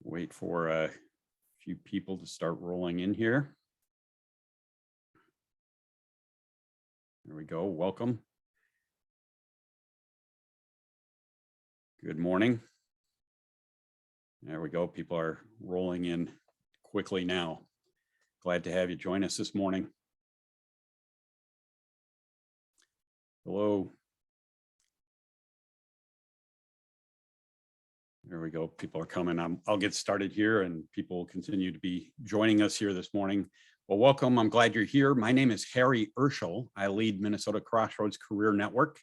Wait for a few people to start rolling in here. There we go. Welcome. Good morning. There we go. People are rolling in quickly now. Glad to have you join us this morning. Hello. There we go. People are coming. I'll get started here and people will continue to be joining us here this morning. Well, welcome. I'm glad you're here. My name is 𝙎𝙣𝙩𝙬𝙬𝙧. I lead Minnesota Crossroads Career Network,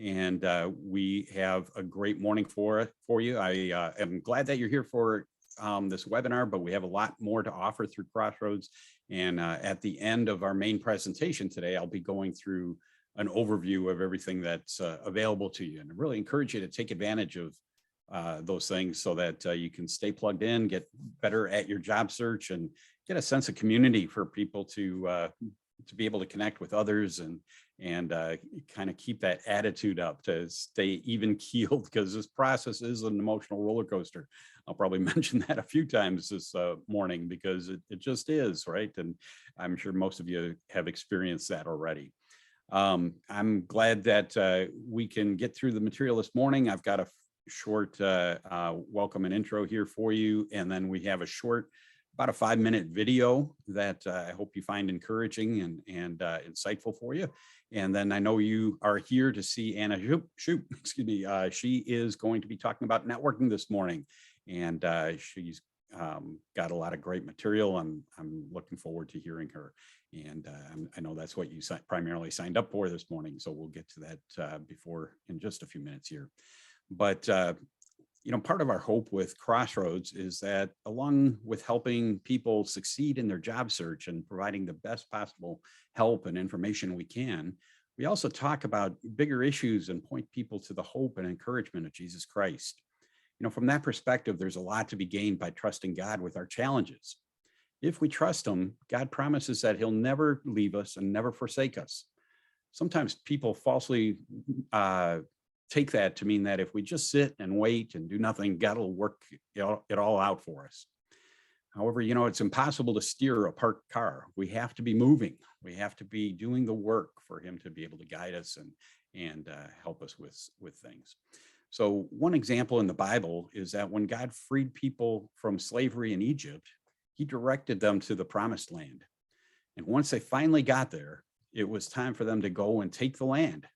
and we have a great morning for you. I am glad that you're here for this webinar, but we have a lot more to offer through Crossroads. And at the end of our main presentation today, I'll be going through an overview of everything that's available to you. And I really encourage you to take advantage of those things so that you can stay plugged in, get better at your job search, and get a sense of community for people to be able to connect with others and kind of keep that attitude up to stay even keeled, because this process is an emotional roller coaster. I'll probably mention that a few times this morning because it just is, right? And I'm sure most of you have experienced that already. I'm glad that we can get through the material this morning. I've got a short welcome and intro here for you, and then we have a short, about a 5-minute video that I hope you find encouraging and insightful for you. And then I know you are here to see Anna 𝙎𝙚𝙩𝙬𝙬𝙧, excuse me. She is going to be talking about networking this morning, and she's got a lot of great material. I'm looking forward to hearing her. And I know that's what you primarily signed up for this morning. So we'll get to that before in just a few minutes here. But, you know, part of our hope with Crossroads is that along with helping people succeed in their job search and providing the best possible help and information we can, we also talk about bigger issues and point people to the hope and encouragement of Jesus Christ. You know, from that perspective, there's a lot to be gained by trusting God with our challenges. If we trust him, God promises that he'll never leave us and never forsake us. Sometimes people falsely take that to mean that if we just sit and wait and do nothing, God will work it all out for us. However, you know, it's impossible to steer a parked car. We have to be moving. We have to be doing the work for him to be able to guide us and help us with things. So one example in the Bible is that when God freed people from slavery in Egypt, he directed them to the promised land. And once they finally got there, it was time for them to go and take the land.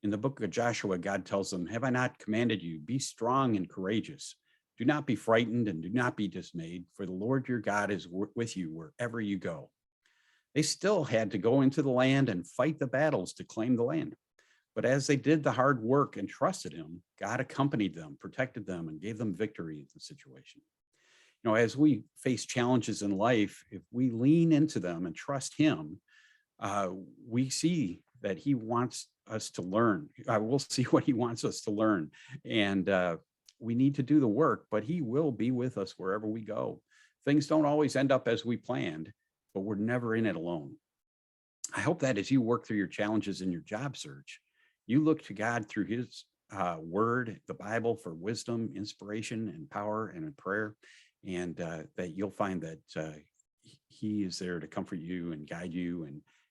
In the book of Joshua, God tells them, "Have I not commanded you? Be strong and courageous. Do not be frightened and do not be dismayed, for the Lord your God is with you wherever you go." They still had to go into the land and fight the battles to claim the land. But as they did the hard work and trusted him, God accompanied them, protected them, and gave them victory in the situation. You know, as we face challenges in life, if we lean into them and trust him, we see that he wants us to learn. We'll see what he wants us to learn. And we need to do the work, but he will be with us wherever we go. Things don't always end up as we planned, but we're never in it alone. I hope that as you work through your challenges in your job search, you look to God through his word, the Bible, for wisdom, inspiration, and power, and in prayer, and that you'll find that he is there to comfort you and guide you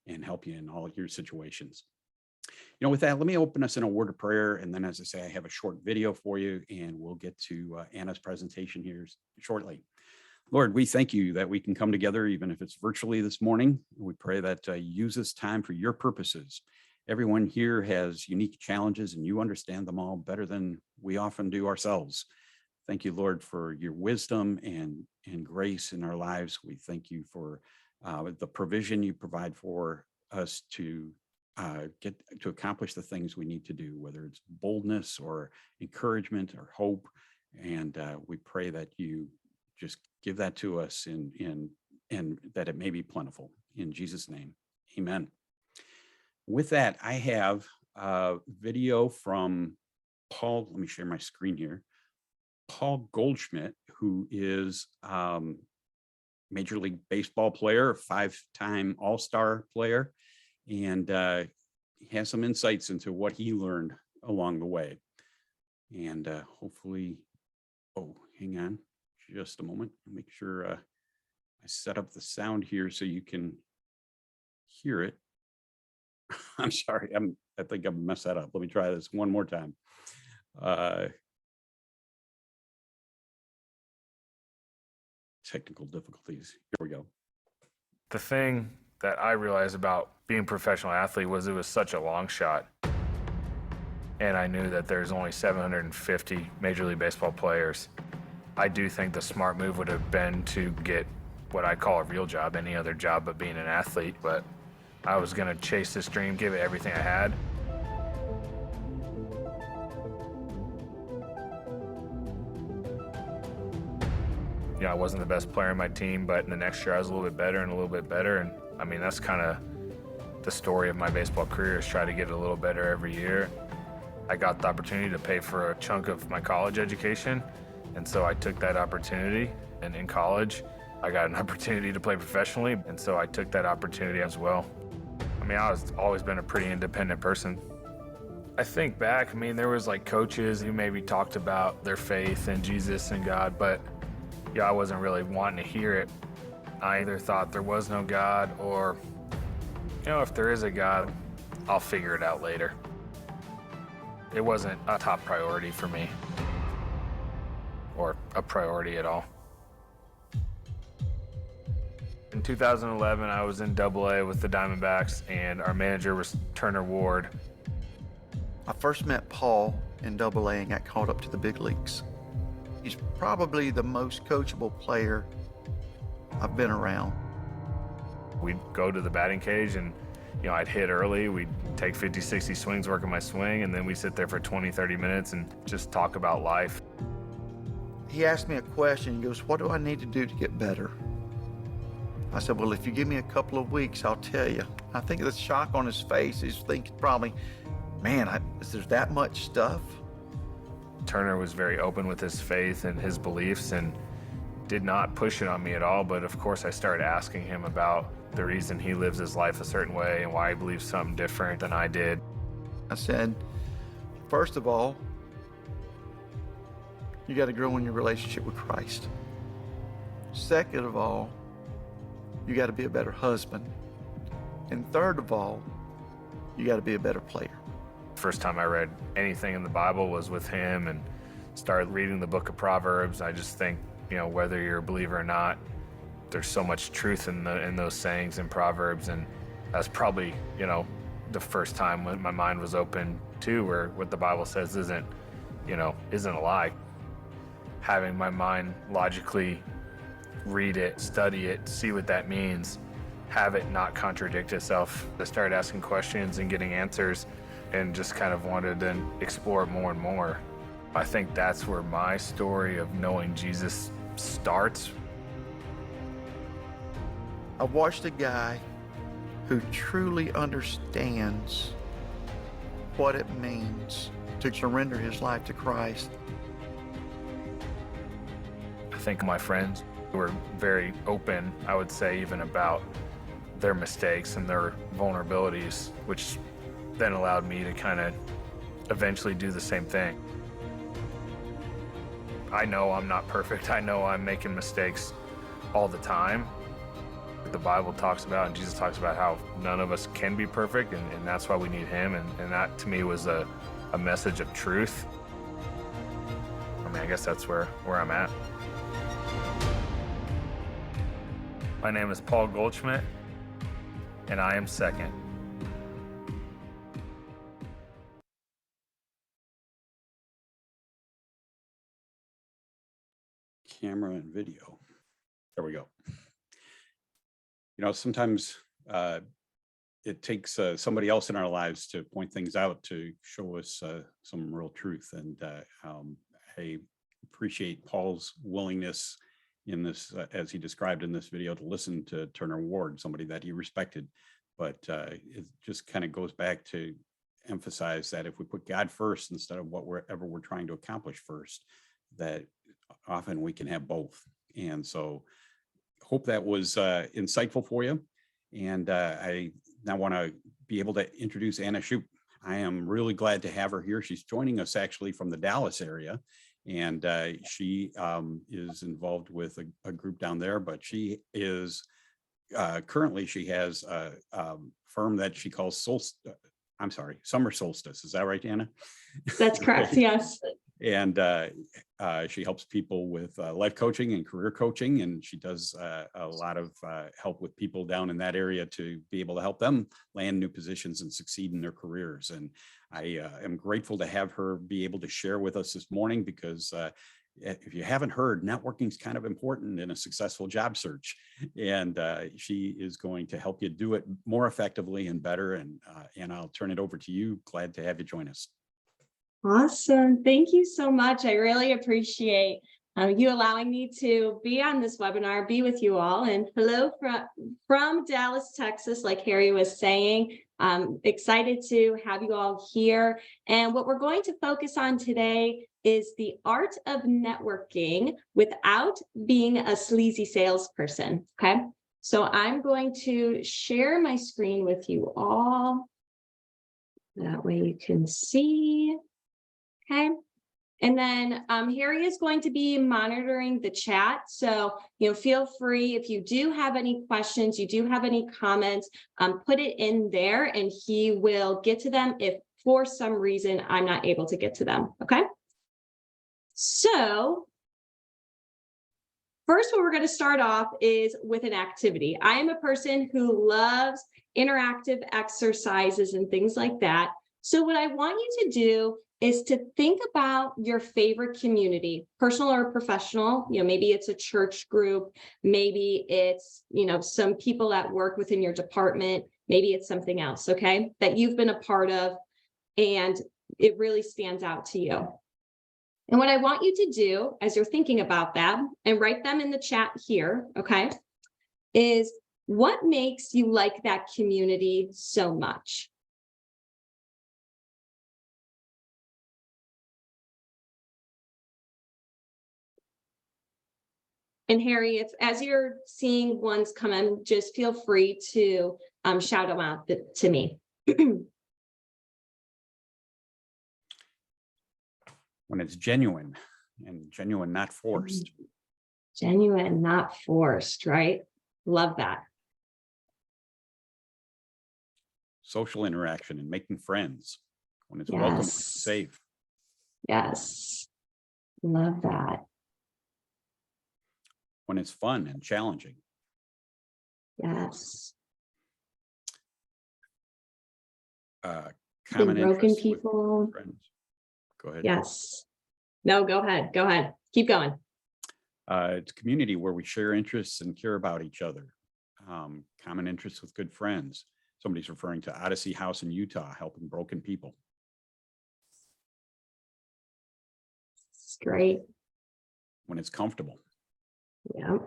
and help you in all your situations. You know, with that, let me open us in a word of prayer. And then, as I say, I have a short video for you, and we'll get to Anna's presentation here shortly. Lord, we thank you that we can come together, even if it's virtually this morning. We pray that you use this time for your purposes. Everyone here has unique challenges, and you understand them all better than we often do ourselves. Thank you, Lord, for your wisdom and grace in our lives. We thank you for the provision you provide for us to get to accomplish the things we need to do, whether it's boldness or encouragement or hope. And we pray that you just give that to us and that it may be plentiful. In Jesus' name, amen. With that, I have a video from Paul. Let me share my screen here. Paul Goldschmidt, who is Major League Baseball player, a 5-time All-Star player, and he has some insights into what he learned along the way. And hopefully, oh, hang on, just a moment. Make sure I set up the sound here so you can hear it. I'm sorry. I think I messed that up. Let me try this one more time. Technical difficulties. Here we go. The thing that I realized about being a professional athlete was it was such a long shot. And I knew that there's only 750 Major League Baseball players. I do think the smart move would have been to get what I call a real job, any other job but being an athlete. But I was gonna chase this dream, give it everything I had. You know, I wasn't the best player on my team, but in the next year I was a little bit better and a little bit better. And I mean, that's kind of the story of my baseball career, is try to get a little better every year. I got the opportunity to pay for a chunk of my college education, and so I took that opportunity. And in college, I got an opportunity to play professionally, and so I took that opportunity as well. I mean, I've always been a pretty independent person. I think back, I mean, there was like coaches who maybe talked about their faith in Jesus and God, but yeah, I wasn't really wanting to hear it. I either thought there was no God, or, you know, if there is a God, I'll figure it out later. It wasn't a top priority for me, or a priority at all. In 2011, I was in AA with the Diamondbacks, and our manager was Turner Ward. I first met Paul in AA and got called up to the big leagues. He's probably the most coachable player I've been around. We'd go to the batting cage and, you know, I'd hit early. We'd take 50, 60 swings working my swing, and then we'd sit there for 20, 30 minutes and just talk about life. He asked me a question. He goes, "What do I need to do to get better?" I said, "Well, if you give me a couple of weeks, I'll tell you." I think the shock on his face, he's thinking probably, man, is there that much stuff? Turner was very open with his faith and his beliefs and did not push it on me at all. But of course, I started asking him about the reason he lives his life a certain way and why he believes something different than I did. I said, first of all, you got to grow in your relationship with Christ. Second of all, you got to be a better husband. And third of all, you got to be a better player. First time I read anything in the Bible was with him, and started reading the book of Proverbs. I just think, you know, whether you're a believer or not, there's so much truth in those sayings in Proverbs, and that's probably, you know, the first time when my mind was open to where what the Bible says isn't a lie. Having my mind logically read it, study it, see what that means, have it not contradict itself. I started asking questions and getting answers, and just kind of wanted to explore it more and more. I think that's where my story of knowing Jesus starts. I watched a guy who truly understands what it means to surrender his life to Christ. I think my friends were very open, I would say, even about their mistakes and their vulnerabilities, which then allowed me to kind of eventually do the same thing. I know I'm not perfect. I know I'm making mistakes all the time. The Bible talks about, and Jesus talks about, how none of us can be perfect, and that's why we need him. And that to me was a message of truth. I mean, I guess that's where I'm at. My name is Paul Goldschmidt, and I am second. Camera and video. There we go. You know, sometimes it takes somebody else in our lives to point things out, to show us some real truth. And I appreciate Paul's willingness in this, as he described in this video, to listen to Turner Ward, somebody that he respected. But it just kind of goes back to emphasize that if we put God first instead of whatever we're trying to accomplish first, that often we can have both. And so hope that was insightful for you. And I now want to be able to introduce Anna Shoup. I am really glad to have her here. She's joining us actually from the Dallas area. And she is involved with a group down there, but she is currently she has a firm that she calls Summer Solstice. Is that right, Anna? That's correct. Yes. And she helps people with life coaching and career coaching, and she does a lot of help with people down in that area to be able to help them land new positions and succeed in their careers. And I am grateful to have her be able to share with us this morning, because if you haven't heard, networking is kind of important in a successful job search, and she is going to help you do it more effectively and better. And I'll turn it over to you. Glad to have you join us. Awesome. Thank you so much. I really appreciate you allowing me to be on this webinar, be with you all. And hello from Dallas, Texas, like Harry was saying. I'm excited to have you all here. And what we're going to focus on today is the art of networking without being a sleazy salesperson. Okay. So I'm going to share my screen with you all. That way you can see. Okay. And then Harry is going to be monitoring the chat. So, feel free, if you do have any questions, you do have any comments, put it in there and he will get to them if for some reason I'm not able to get to them. Okay. So first, what we're going to start off is with an activity. I am a person who loves interactive exercises and things like that. So what I want you to do is to think about your favorite community, personal or professional. Maybe it's a church group, maybe it's, some people at work within your department, maybe it's something else, okay, that you've been a part of and it really stands out to you. And what I want you to do as you're thinking about that, and write them in the chat here, okay, is what makes you like that community so much? And Harry, if as you're seeing ones come in, just feel free to shout them out to me. When it's genuine, and genuine, not forced. Genuine, not forced, right? Love that. Social interaction and making friends. When it's Yes. welcome, safe. Yes. Love that. When it's fun and challenging. Yes. Common Broken interests with people. friends. Go ahead. Yes. No, go ahead. Go ahead. Keep going. It's a community where we share interests and care about each other. Common interests with good friends. Somebody's referring to Odyssey House in Utah, helping broken people. It's great. When it's comfortable. Yeah.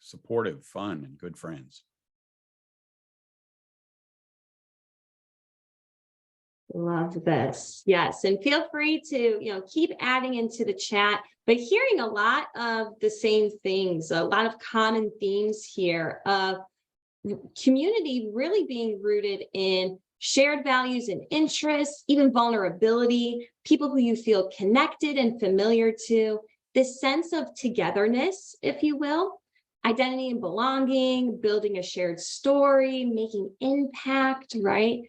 Supportive, fun, and good friends. Love this. Yes. And feel free to, keep adding into the chat, but hearing a lot of the same things, a lot of common themes here of community really being rooted in shared values and interests, even vulnerability, people who you feel connected and familiar to, this sense of togetherness, if you will, identity and belonging, building a shared story, making impact, right?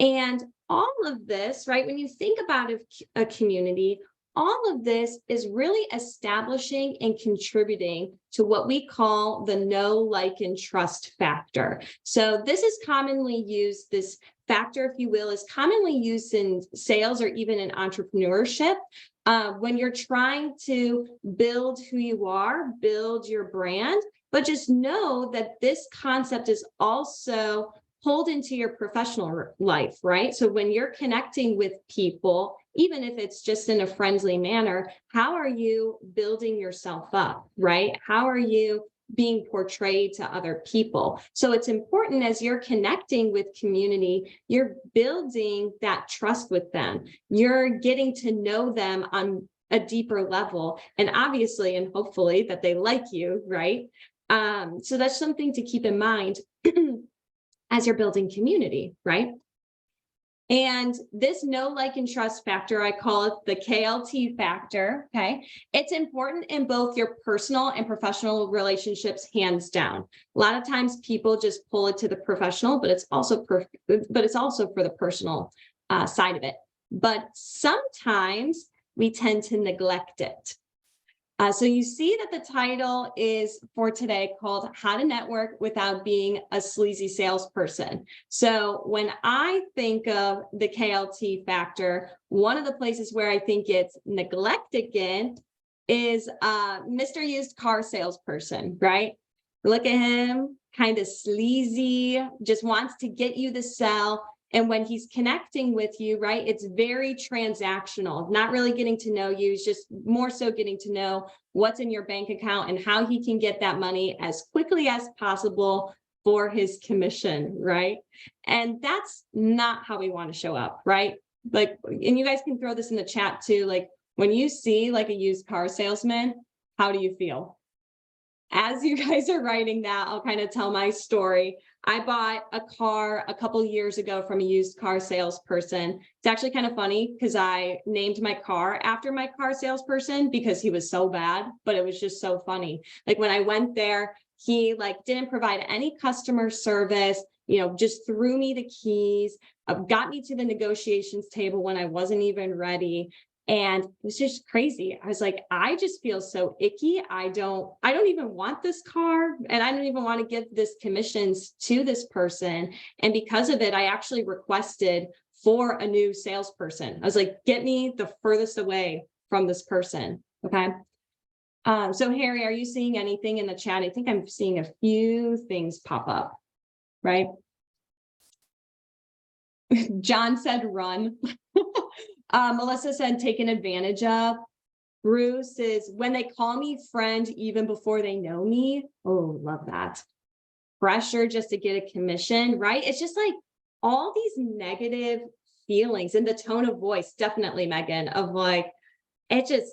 And all of this, right, when you think about a community, all of this is really establishing and contributing to what we call the know, like, and trust factor. So this is commonly used, this factor, if you will, is commonly used in sales or even in entrepreneurship. When you're trying to build who you are, build your brand, but just know that this concept is also pulled into your professional life, right? So when you're connecting with people, even if it's just in a friendly manner, how are you building yourself up, right? How are you being portrayed to other people? So it's important as you're connecting with community, you're building that trust with them. You're getting to know them on a deeper level, and obviously, and hopefully that they like you, right? So that's something to keep in mind as you're building community, right? And this know, like, and trust factor, I call it the KLT factor, okay? It's important in both your personal and professional relationships, hands down. A lot of times people just pull it to the professional, but it's also for the personal side of it. But sometimes we tend to neglect it. So you see that the title is for today called How to Network Without Being a Sleazy Salesperson. So when I think of the KLT factor, one of the places where I think it's neglected again is Mr. Used Car Salesperson, right? Look at him, kind of sleazy, just wants to get you the sell. And when he's connecting with you, right, it's very transactional, not really getting to know you. It's just more so getting to know what's in your bank account and how he can get that money as quickly as possible for his commission, right? And that's not how we want to show up, right? Like, and you guys can throw this in the chat too. Like, when you see like a used car salesman, how do you feel? As you guys are writing that, I'll kind of tell my story. I bought a car a couple years ago from a used car salesperson. It's actually kind of funny because I named my car after my car salesperson because he was so bad, but it was just so funny. Like, when I went there, he like didn't provide any customer service, you know, just threw me the keys, got me to the negotiations table when I wasn't even ready. And it was just crazy. I was like, I just feel so icky. I don't even want this car, and I don't even want to give this commissions to this person. And because of it, I actually requested for a new salesperson. I was like, get me the furthest away from this person. Okay. So Harry, are you seeing anything in the chat? I think I'm seeing a few things pop up, right? John said, run. Melissa said, taken advantage of. Bruce is, when they call me friend, even before they know me. Oh, love that. Pressure just to get a commission, right? It's just like all these negative feelings, and the tone of voice, definitely, Megan, of like, it just,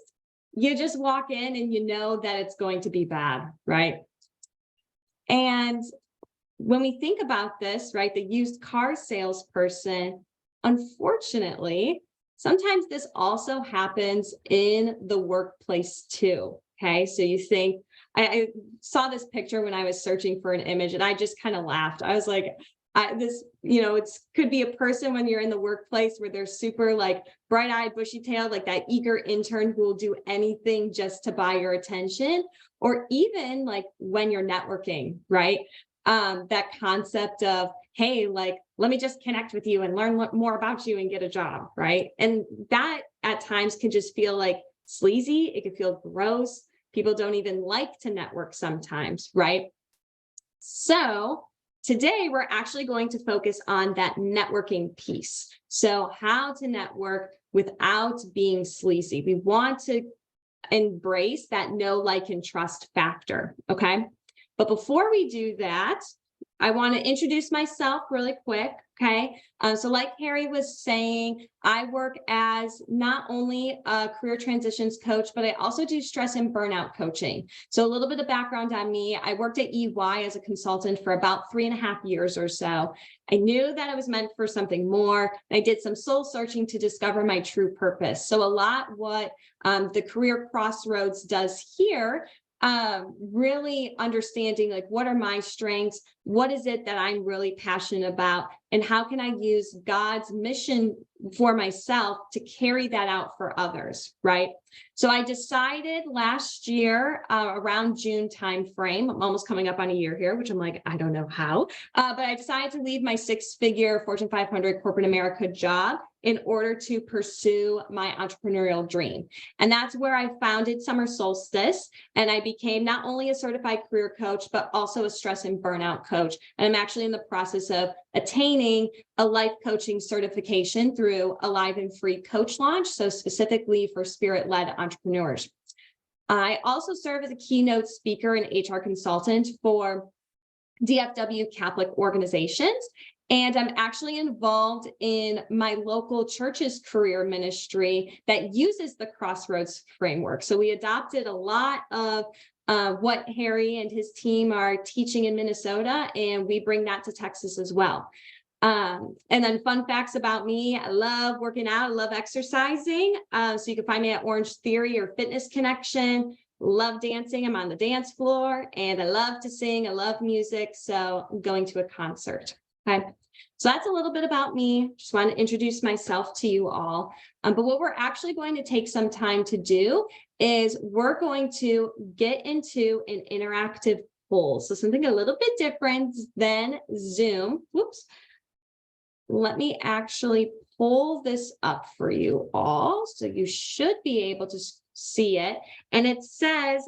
you just walk in and you know that it's going to be bad, right? And when we think about this, right, the used car salesperson, unfortunately, sometimes this also happens in the workplace too, okay? So you think, I saw this picture when I was searching for an image, and I just kind of laughed. I was like, this, you know, it's could be a person when you're in the workplace where they're super like bright-eyed, bushy-tailed, like that eager intern who will do anything just to buy your attention, or even like when you're networking, right? That concept of, hey, like, let me just connect with you and learn more about you and get a job, right? And that at times can just feel like sleazy. It can feel gross. People don't even like to network sometimes, right? So today we're actually going to focus on that networking piece. So how to network without being sleazy. We want to embrace that know, like, and trust factor, okay? But before we do that, I want to introduce myself really quick, okay? So like Harry was saying, I work as not only a career transitions coach, but I also do stress and burnout coaching. So a little bit of background on me. I worked at EY as a consultant for about 3.5 years or so. I knew that I was meant for something more. I did some soul searching to discover my true purpose. So a lot what the Career Crossroads does here, really understanding like, what are my strengths? What is it that I'm really passionate about? And how can I use God's mission for myself to carry that out for others, right? So I decided last year, around June timeframe, I'm almost coming up on a year here, which I'm like, I don't know how, but I decided to leave my 6-figure Fortune 500 corporate America job in order to pursue my entrepreneurial dream. And that's where I founded Summer Solstice. And I became not only a certified career coach, but also a stress and burnout coach. And I'm actually in the process of attaining a life coaching certification through a live and free coach launch. So specifically for spirit-led entrepreneurs. I also serve as a keynote speaker and HR consultant for DFW Catholic organizations. And I'm actually involved in my local church's career ministry that uses the Crossroads framework. So we adopted a lot of what Harry and his team are teaching in Minnesota, and we bring that to Texas as well. And then fun facts about me. I love working out. I love exercising. So you can find me at Orange Theory or Fitness Connection. Love dancing. I'm on the dance floor and I love to sing. I love music. So I'm going to a concert. Okay. So that's a little bit about me. Just want to introduce myself to you all. But what we're actually going to take some time to do is we're going to get into an interactive poll. So something a little bit different than Zoom. Whoops. Let me actually pull this up for you all. So you should be able to see it. And it says,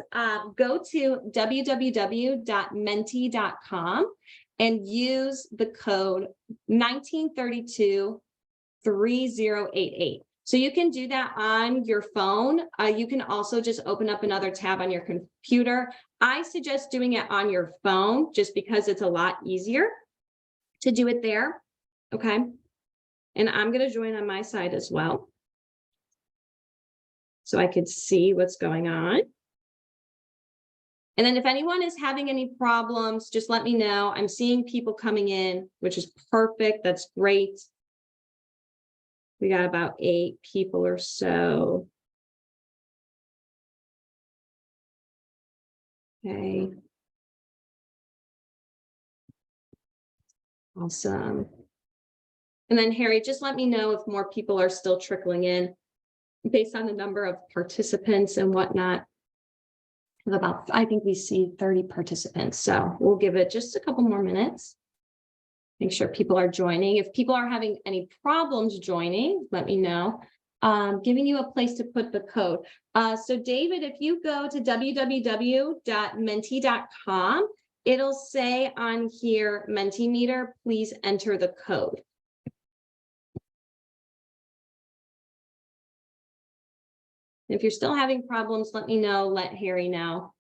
go to www.menti.com and use the code 1932-3088. So you can do that on your phone. You can also just open up another tab on your computer. I suggest doing it on your phone just because it's a lot easier to do it there. Okay. And I'm going to join on my side as well, so I could see what's going on. And then if anyone is having any problems, just let me know. I'm seeing people coming in, which is perfect. That's great. We got about 8 people or so. Okay. Awesome. And then Harry, just let me know if more people are still trickling in based on the number of participants and whatnot. About, I think we see 30 participants. So we'll give it just a couple more minutes. Make sure people are joining. If people are having any problems joining, let me know. Giving you a place to put the code. So David, if you go to www.menti.com, it'll say on here, Mentimeter, please enter the code. If you're still having problems, let me know, let Harry know.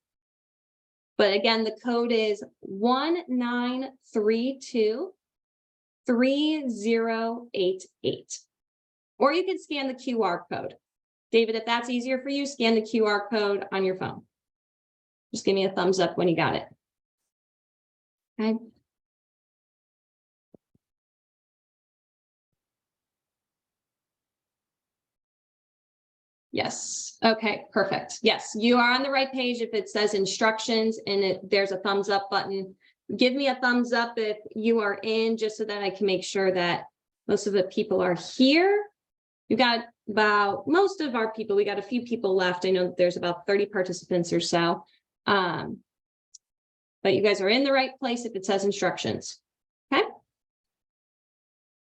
But again, the code is 1932-3088. Or you can scan the QR code. David, if that's easier for you, scan the QR code on your phone. Just give me a thumbs up when you got it. Okay. Yes. Okay, perfect. Yes, you are on the right page. If it says instructions and there's a thumbs up button, give me a thumbs up if you are in, just so that I can make sure that most of the people are here. You got about most of our people. We got a few people left. I know there's about 30 participants or so. But you guys are in the right place if it says instructions. Okay.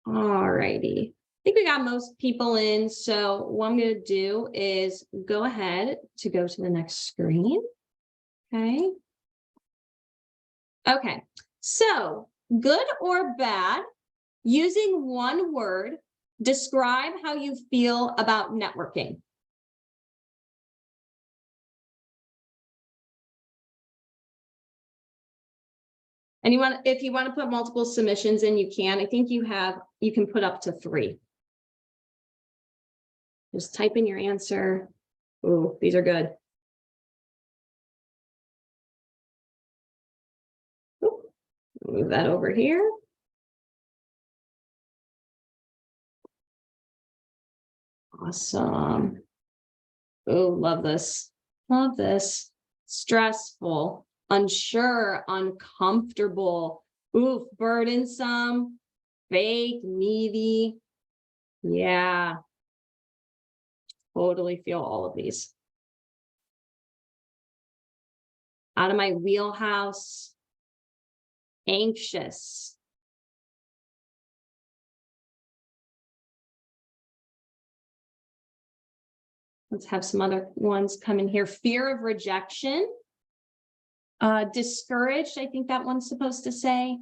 All righty. I think we got most people in. So what I'm going to do is go ahead to go to the next screen. Okay. Okay. So good or bad, using one word, describe how you feel about networking. And if you want to put multiple submissions in, you can. I think you can put up to 3. Just type in your answer. Ooh, these are good. Ooh, move that over here. Awesome. Oh, love this. Love this. Stressful, unsure, uncomfortable, oof, burdensome, fake, needy. Yeah. Totally feel all of these. Out of my wheelhouse, anxious. Let's have some other ones come in here. Fear of rejection. Discouraged, I think that one's supposed to say.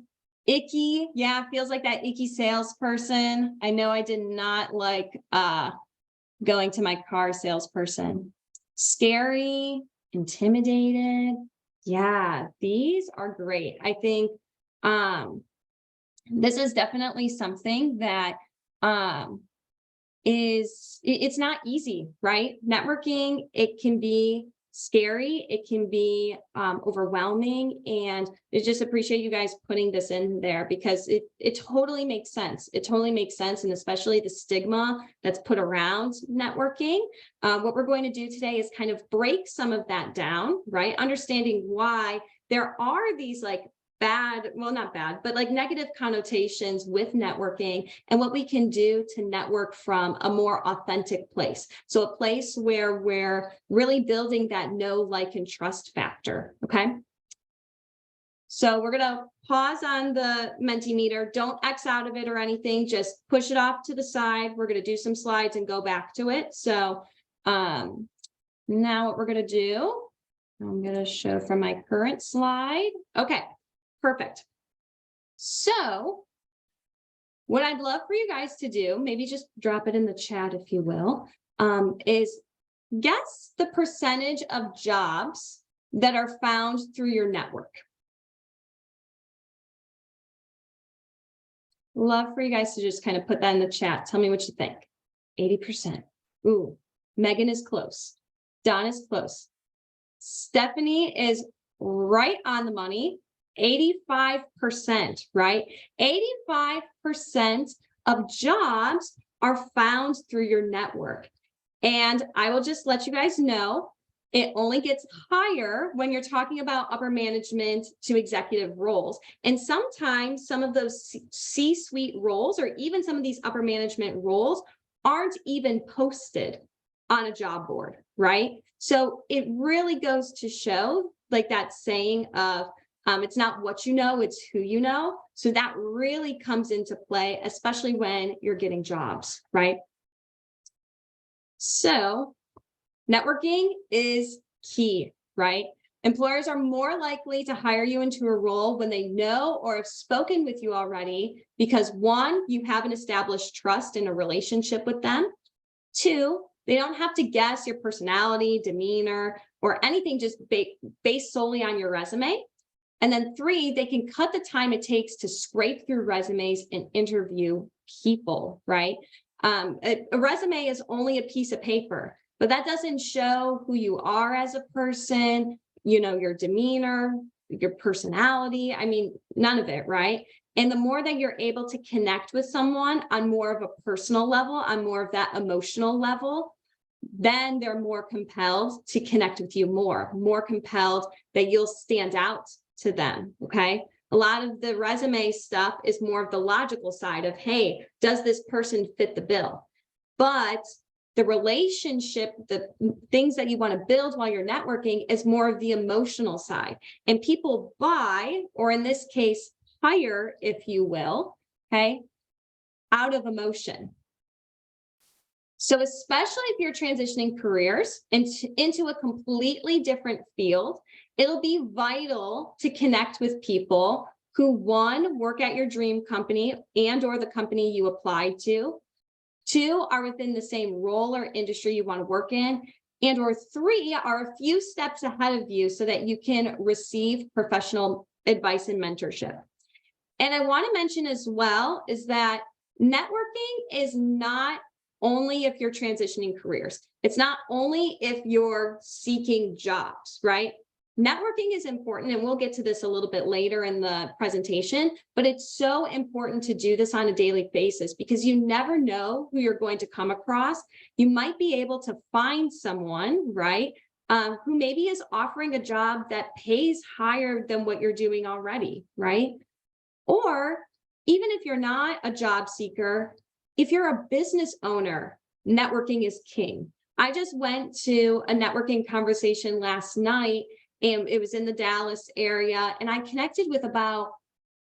Icky, yeah, feels like that icky salesperson. I know I did not like going to my car salesperson. Scary, intimidated. Yeah, these are great. I think this is definitely something that it's not easy, right? Networking, it can be scary. It can be overwhelming. And I just appreciate you guys putting this in there because it totally makes sense. It totally makes sense. And especially the stigma that's put around networking. What we're going to do today is kind of break some of that down, right? Understanding why there are these like bad, well, not bad, but like negative connotations with networking and what we can do to network from a more authentic place. So a place where we're really building that know, like, and trust factor, okay? So we're gonna pause on the Mentimeter. Don't X out of it or anything, just push it off to the side. We're gonna do some slides and go back to it. So now what we're gonna do, I'm gonna show from my current slide. Okay. Perfect. So what I'd love for you guys to do, maybe just drop it in the chat, if you will, is guess the percentage of jobs that are found through your network. Love for you guys to just kind of put that in the chat. Tell me what you think. 80%. Ooh, Megan is close. Don is close. Stephanie is right on the money. 85%, right? 85% of jobs are found through your network. And I will just let you guys know, it only gets higher when you're talking about upper management to executive roles. And sometimes some of those C-suite roles or even some of these upper management roles aren't even posted on a job board, right? So it really goes to show, like that saying of, it's not what you know, it's who you know. So that really comes into play, especially when you're getting jobs, right? So networking is key, right? Employers are more likely to hire you into a role when they know or have spoken with you already, because one, you have an established trust in a relationship with them. Two, they don't have to guess your personality, demeanor, or anything just based solely on your resume. And then three, they can cut the time it takes to scrape through resumes and interview people, right? A resume is only a piece of paper, but that doesn't show who you are as a person, you know, your demeanor, your personality. I mean, none of it, right? And the more that you're able to connect with someone on more of a personal level, on more of that emotional level, then they're more compelled to connect with you more compelled that you'll stand out to them, okay? A lot of the resume stuff is more of the logical side of, hey, does this person fit the bill? But the relationship, the things that you want to build while you're networking is more of the emotional side. And people buy, or in this case, hire, if you will, okay, out of emotion. So especially if you're transitioning careers into a completely different field, it'll be vital to connect with people who, one, work at your dream company and or the company you applied to, two, are within the same role or industry you want to work in, and or three, are a few steps ahead of you so that you can receive professional advice and mentorship. And I want to mention as well is that networking is not only if you're transitioning careers. It's not only if you're seeking jobs, right? Networking is important, and we'll get to this a little bit later in the presentation, but it's so important to do this on a daily basis because you never know who you're going to come across. You might be able to find someone, right, who maybe is offering a job that pays higher than what you're doing already, right? Or even if you're not a job seeker, if you're a business owner, networking is king. I just went to a networking conversation last night, and it was in the Dallas area, and I connected with about,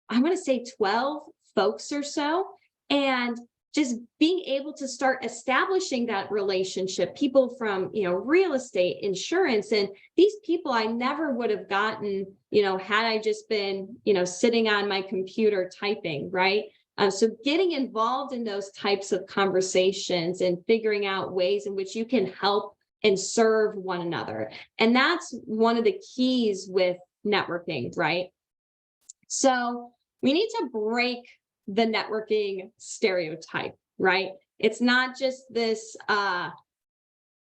I want to say 12 folks or so, and just being able to start establishing that relationship, people from, you know, real estate, insurance, and these people I never would have gotten, you know, had I just been, you know, sitting on my computer typing, right? So getting involved in those types of conversations and figuring out ways in which you can help and serve one another. And that's one of the keys with networking, right? So we need to break the networking stereotype, right? It's not just this,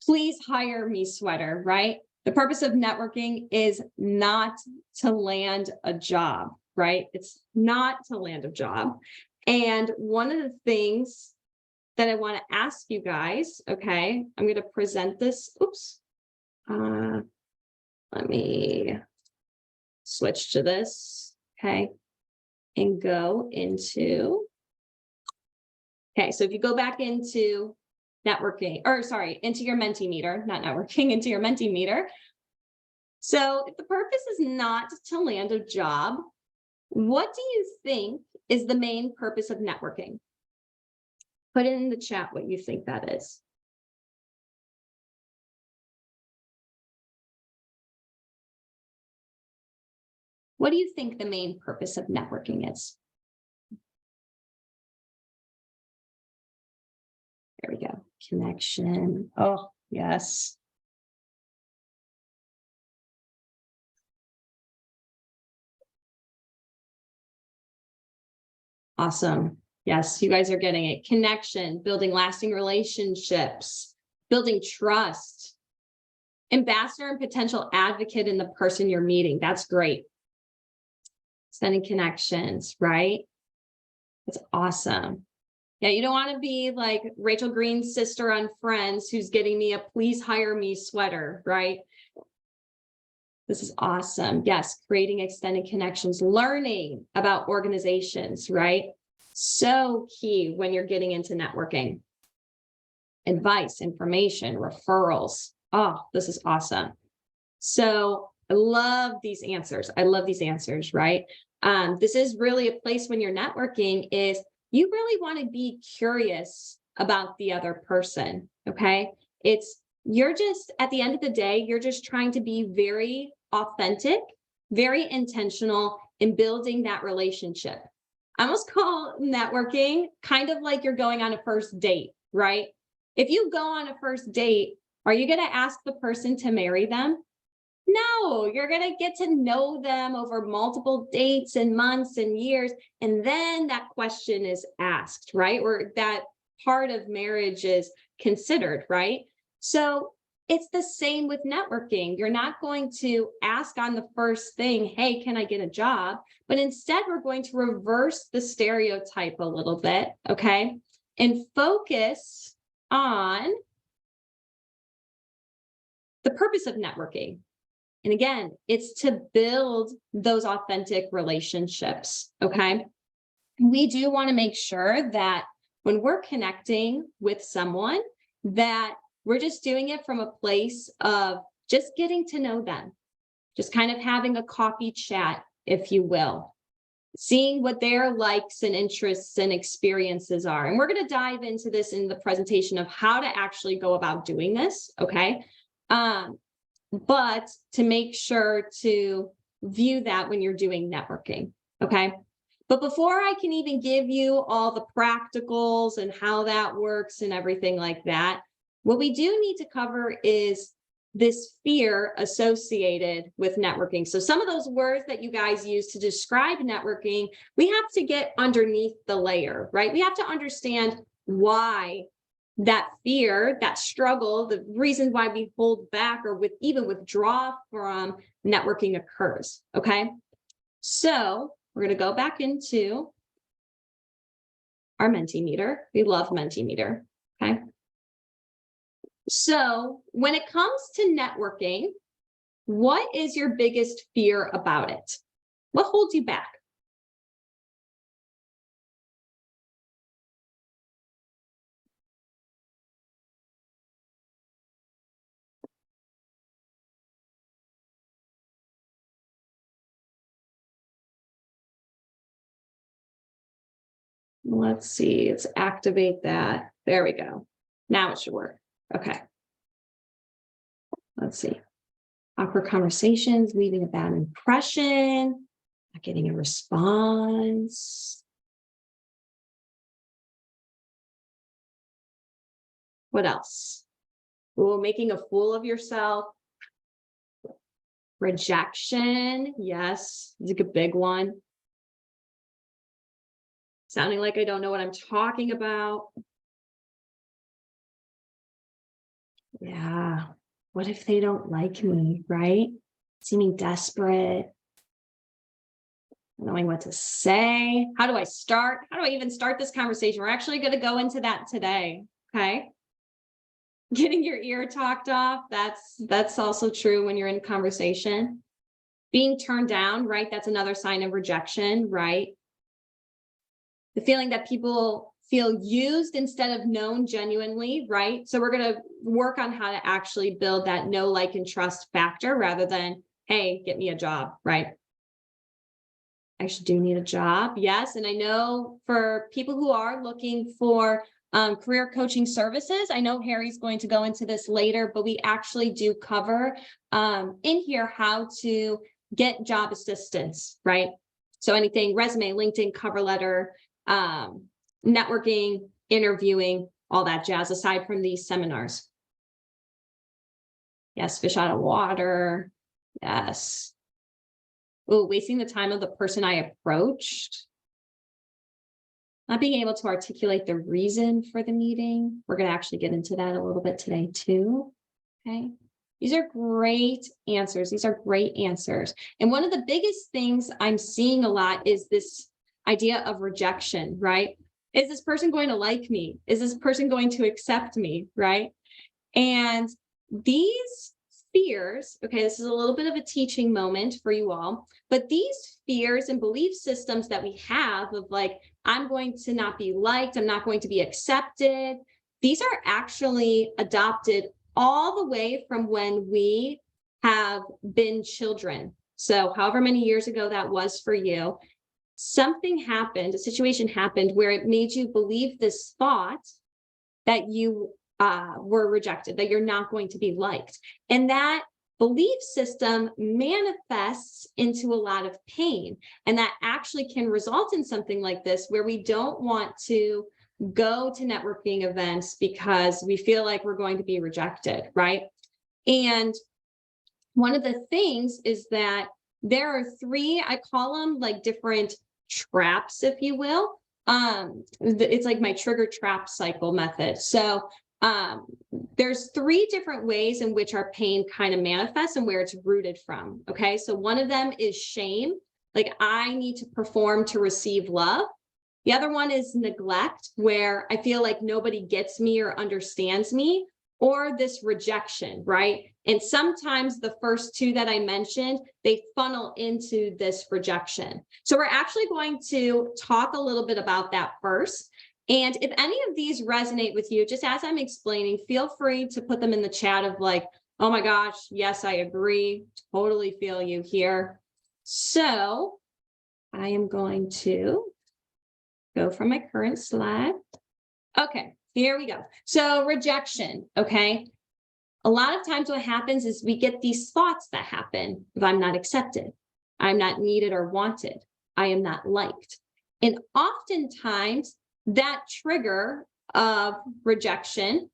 please hire me sweater, right? The purpose of networking is not to land a job, right? It's not to land a job. And one of the things that I want to ask you guys, okay, I'm going to present this. Oops. Let me switch to this, okay, and go into, okay, so if you go back into networking, or sorry, into your Mentimeter, not networking, into your Mentimeter. So if the purpose is not to land a job, what do you think is the main purpose of networking? Put it in the chat what you think that is. What do you think the main purpose of networking is? There we go. Connection. Oh, yes. Awesome. Yes, you guys are getting it. Connection, building lasting relationships, building trust. Ambassador and potential advocate in the person you're meeting. That's great. Sending connections, right? It's awesome. Yeah, you don't want to be like Rachel Green's sister on Friends who's getting me a please hire me sweater, right? This is awesome. Yes, creating extended connections, learning about organizations, right? So key when you're getting into networking. Advice, information, referrals. Oh, this is awesome. So I love these answers. I love these answers, right? This is really a place when you're networking is you really want to be curious about the other person, okay? You're just, at the end of the day, you're just trying to be very authentic, very intentional in building that relationship. I almost call networking kind of like you're going on a first date, right? If you go on a first date, are you going to ask the person to marry them? No, you're going to get to know them over multiple dates and months and years. And then that question is asked, right? Or that part of marriage is considered, right? So it's the same with networking. You're not going to ask on the first thing, hey, can I get a job? But instead, we're going to reverse the stereotype a little bit, okay? And focus on the purpose of networking. And again, it's to build those authentic relationships, okay? We do want to make sure that when we're connecting with someone, that we're just doing it from a place of just getting to know them, just kind of having a coffee chat, if you will, seeing what their likes and interests and experiences are. And we're going to dive into this in the presentation of how to actually go about doing this, okay? But to make sure to view that when you're doing networking, okay? But before I can even give you all the practicals and how that works and everything like that, what we do need to cover is this fear associated with networking. So some of those words that you guys use to describe networking, we have to get underneath the layer, right? We have to understand why that fear, that struggle, the reasons why we hold back or even withdraw from networking occurs, okay? So we're going to go back into our Mentimeter. We love Mentimeter, okay? So when it comes to networking, what is your biggest fear about it? What holds you back? Let's see, let's activate that. There we go. Now it should work. Okay. Let's see. Awkward conversations, leaving a bad impression, not getting a response. What else? Ooh, making a fool of yourself. Rejection. Yes, it's a big one. Sounding like I don't know what I'm talking about. Yeah. what if they don't like me, right? Seeming desperate, knowing what to say. How do I start? How do I even start this conversation? We're actually going to go into that today. Okay. Getting your ear talked off. That's also true when you're in conversation. Being turned down, right? That's another sign of rejection, right? The feeling that people feel used instead of known genuinely, right? So we're going to work on how to actually build that know, like, and trust factor rather than, hey, get me a job, right? I actually do need a job. Yes. And I know for people who are looking for career coaching services, I know Harry's going to go into this later, but we actually do cover in here how to get job assistance, right? So anything, resume, LinkedIn, cover letter, networking, interviewing, all that jazz, aside from these seminars. Yes, fish out of water. Yes. Oh, wasting the time of the person I approached. Not being able to articulate the reason for the meeting. We're going to actually get into that a little bit today too. Okay. These are great answers. These are great answers. And one of the biggest things I'm seeing a lot is this idea of rejection, right? Is this person going to like me? Is this person going to accept me, right? And these fears, okay, this is a little bit of a teaching moment for you all, but these fears and belief systems that we have of like, I'm going to not be liked, I'm not going to be accepted, these are actually adopted all the way from when we have been children. So however many years ago that was for you, something happened, a situation happened where it made you believe this thought that you were rejected, that you're not going to be liked. And that belief system manifests into a lot of pain. And that actually can result in something like this, where we don't want to go to networking events because we feel like we're going to be rejected, right? And one of the things is that there are three, I call them like different traps, if you will. It's like my trigger trap cycle method. So there's three different ways in which our pain kind of manifests and where it's rooted from. Okay. So one of them is shame. Like I need to perform to receive love. The other one is neglect, where I feel like nobody gets me or understands me, or this rejection, right? And sometimes the first two that I mentioned, they funnel into this rejection. So we're actually going to talk a little bit about that first. And if any of these resonate with you, just as I'm explaining, feel free to put them in the chat of like, oh my gosh, yes, I agree, totally feel you here. So I am going to go from my current slide. Okay, here we go. So rejection, okay? A lot of times what happens is we get these thoughts that happen. If I'm not accepted, I'm not needed or wanted, I am not liked. And oftentimes that trigger of rejection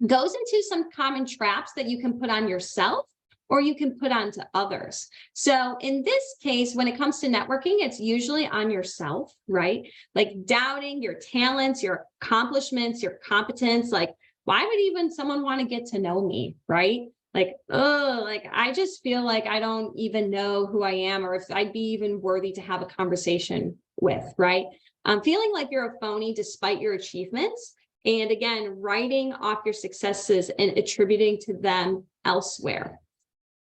goes into some common traps that you can put on yourself or you can put onto others. So in this case, when it comes to networking, it's usually on yourself, right? Like doubting your talents, your accomplishments, your competence. Like, why would even someone want to get to know me, right? Like, oh, like I just feel like I don't even know who I am or if I'd be even worthy to have a conversation with, right? Feeling like you're a phony despite your achievements. And again, writing off your successes and attributing to them elsewhere.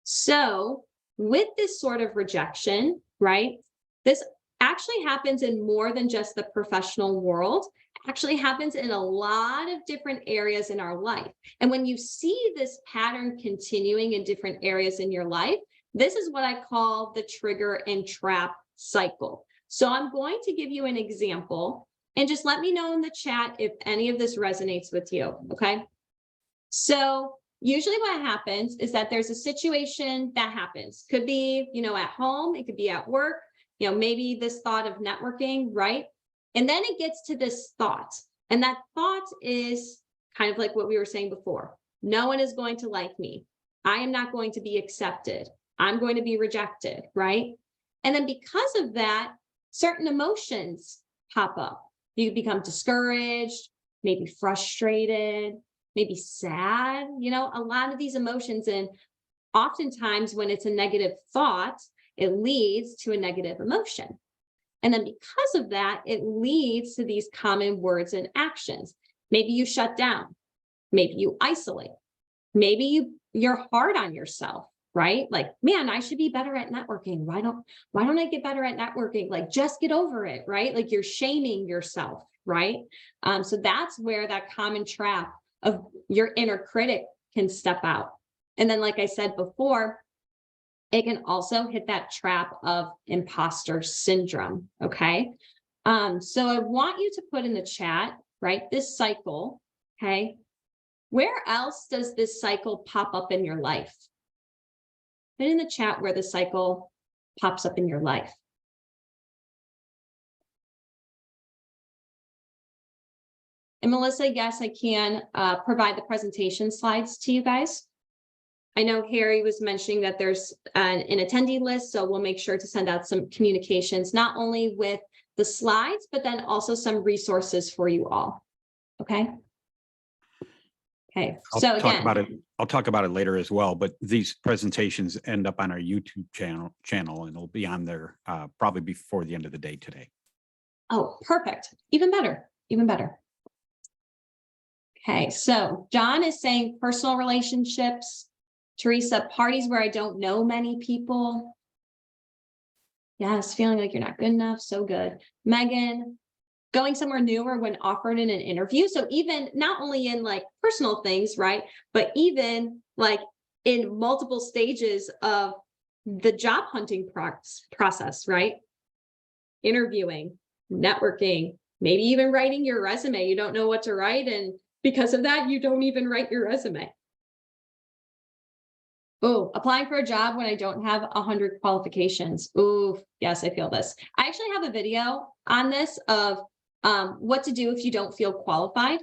So with this sort of rejection, right, this actually happens in more than just the professional world. It actually happens in a lot of different areas in our life. And when you see this pattern continuing in different areas in your life, this is what I call the trigger and trap cycle. So I'm going to give you an example and just let me know in the chat if any of this resonates with you, okay? So usually what happens is that there's a situation that happens. Could be, at home, it could be at work, maybe this thought of networking, right? And then it gets to this thought. And that thought is kind of like what we were saying before. No one is going to like me. I am not going to be accepted. I'm going to be rejected, right? And then because of that, certain emotions pop up. You become discouraged, maybe frustrated, maybe sad, a lot of these emotions. And oftentimes when it's a negative thought, it leads to a negative emotion. And then because of that, it leads to these common words and actions. Maybe you shut down, maybe you isolate, maybe you're hard on yourself, right? Like, man, I should be better at networking. Why don't I get better at networking? Like, just get over it, right? Like, you're shaming yourself, right? So that's where that common trap of your inner critic can step out. And then, like I said before, it can also hit that trap of imposter syndrome, okay? So I want you to put in the chat, right, this cycle, okay? Where else does this cycle pop up in your life? Put in the chat where the cycle pops up in your life. And Melissa, yes, I can provide the presentation slides to you guys. I know Harry was mentioning that there's an attendee list, so we'll make sure to send out some communications, not only with the slides, but then also some resources for you all. Okay. Okay. So again, I'll talk about it later as well, but these presentations end up on our YouTube channel and it'll be on there probably before the end of the day today. Oh, perfect. Even better, even better. Okay. So John is saying personal relationships. Teresa, parties where I don't know many people. Yes, feeling like you're not good enough. So good. Megan, going somewhere newer when offered in an interview. So even not only in like personal things, right? But even like in multiple stages of the job hunting process, right? Interviewing, networking, maybe even writing your resume. You don't know what to write. And because of that, you don't even write your resume. Oh, applying for a job when I don't have 100 qualifications. Ooh, yes, I feel this. I actually have a video on this of what to do if you don't feel qualified.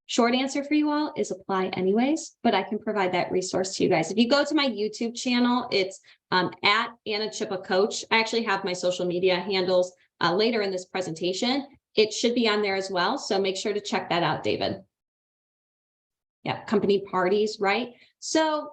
Short answer for you all is apply anyways, but I can provide that resource to you guys. If you go to my YouTube channel, it's at Anna Chippa Coach. I actually have my social media handles later in this presentation. It should be on there as well. So make sure to check that out, David. Yeah, company parties, right? So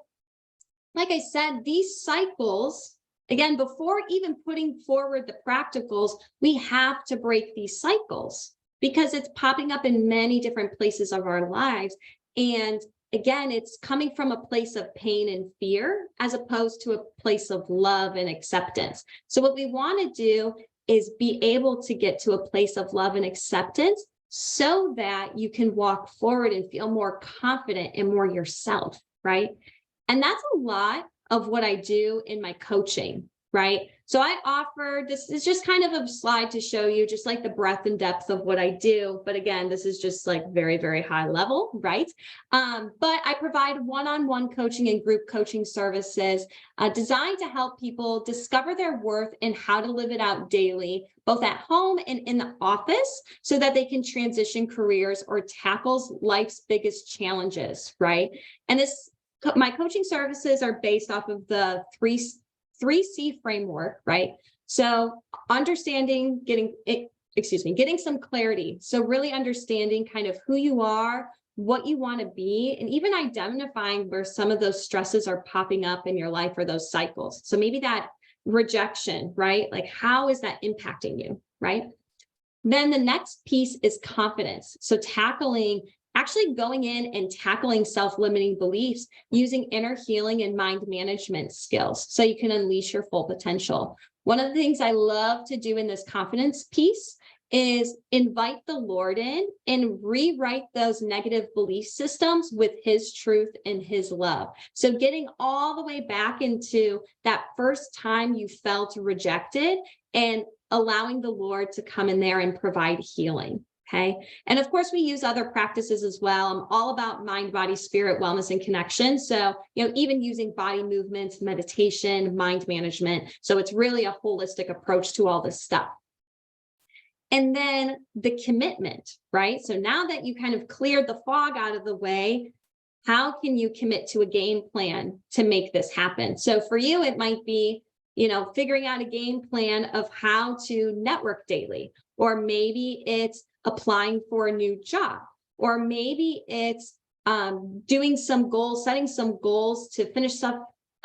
like I said, these cycles, again, before even putting forward the practicals, we have to break these cycles because it's popping up in many different places of our lives. And again, it's coming from a place of pain and fear as opposed to a place of love and acceptance. So what we want to do is be able to get to a place of love and acceptance so that you can walk forward and feel more confident and more yourself, right? And that's a lot of what I do in my coaching, right? So I offer, this is just kind of a slide to show you just like the breadth and depth of what I do. But again, this is just like very, very high level, right? But I provide one-on-one coaching and group coaching services designed to help people discover their worth and how to live it out daily, both at home and in the office, so that they can transition careers or tackle life's biggest challenges, right? And my coaching services are based off of the 3C framework, right? So understanding, getting some clarity. So really understanding kind of who you are, what you want to be, and even identifying where some of those stresses are popping up in your life or those cycles. So maybe that rejection, right? Like, how is that impacting you, right? Then the next piece is confidence. So actually going in and tackling self-limiting beliefs using inner healing and mind management skills so you can unleash your full potential. One of the things I love to do in this confidence piece is invite the Lord in and rewrite those negative belief systems with his truth and his love. So getting all the way back into that first time you felt rejected and allowing the Lord to come in there and provide healing. Okay. And of course, we use other practices as well. I'm all about mind, body, spirit, wellness, and connection. So, even using body movements, meditation, mind management. So it's really a holistic approach to all this stuff. And then the commitment, right? So now that you kind of cleared the fog out of the way, how can you commit to a game plan to make this happen? So for you, it might be, figuring out a game plan of how to network daily, or maybe it's applying for a new job, or maybe it's doing some goals, setting some goals to finish stuff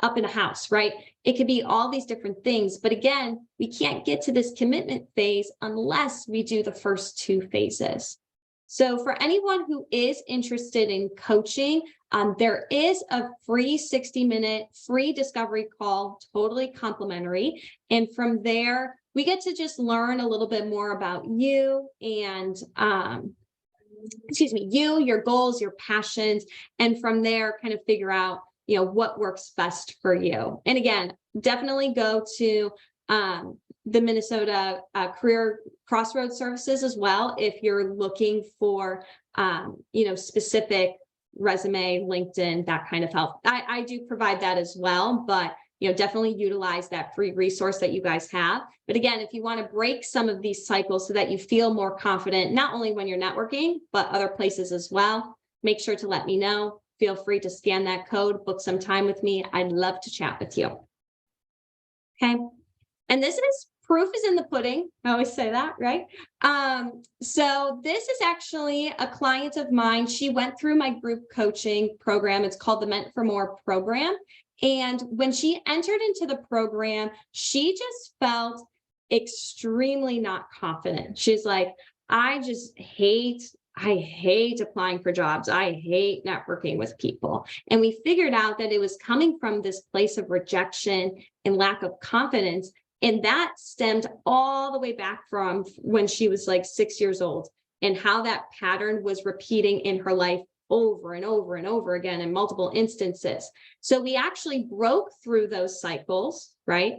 up in a house, right? It could be all these different things. But again, we can't get to this commitment phase unless we do the first two phases. So for anyone who is interested in coaching, there is a free 60-minute free discovery call, totally complimentary. And from there, we get to just learn a little bit more about you and you, your goals, your passions, and from there kind of figure out, what works best for you. And again, definitely go to the Minnesota Career Crossroads services as well if you're looking for, specific resume, LinkedIn, that kind of help. I do provide that as well, but definitely utilize that free resource that you guys have. But again, if you want to break some of these cycles so that you feel more confident, not only when you're networking, but other places as well, make sure to let me know. Feel free to scan that code, book some time with me. I'd love to chat with you. Okay. And this is proof is in the pudding. I always say that, right? So this is actually a client of mine. She went through my group coaching program. It's called the Meant for More program. And when she entered into the program, she just felt extremely not confident. She's like, I hate applying for jobs. I hate networking with people. And we figured out that it was coming from this place of rejection and lack of confidence. And that stemmed all the way back from when she was like 6 years old, and how that pattern was repeating in her life over and over and over again in multiple instances. So we actually broke through those cycles, right?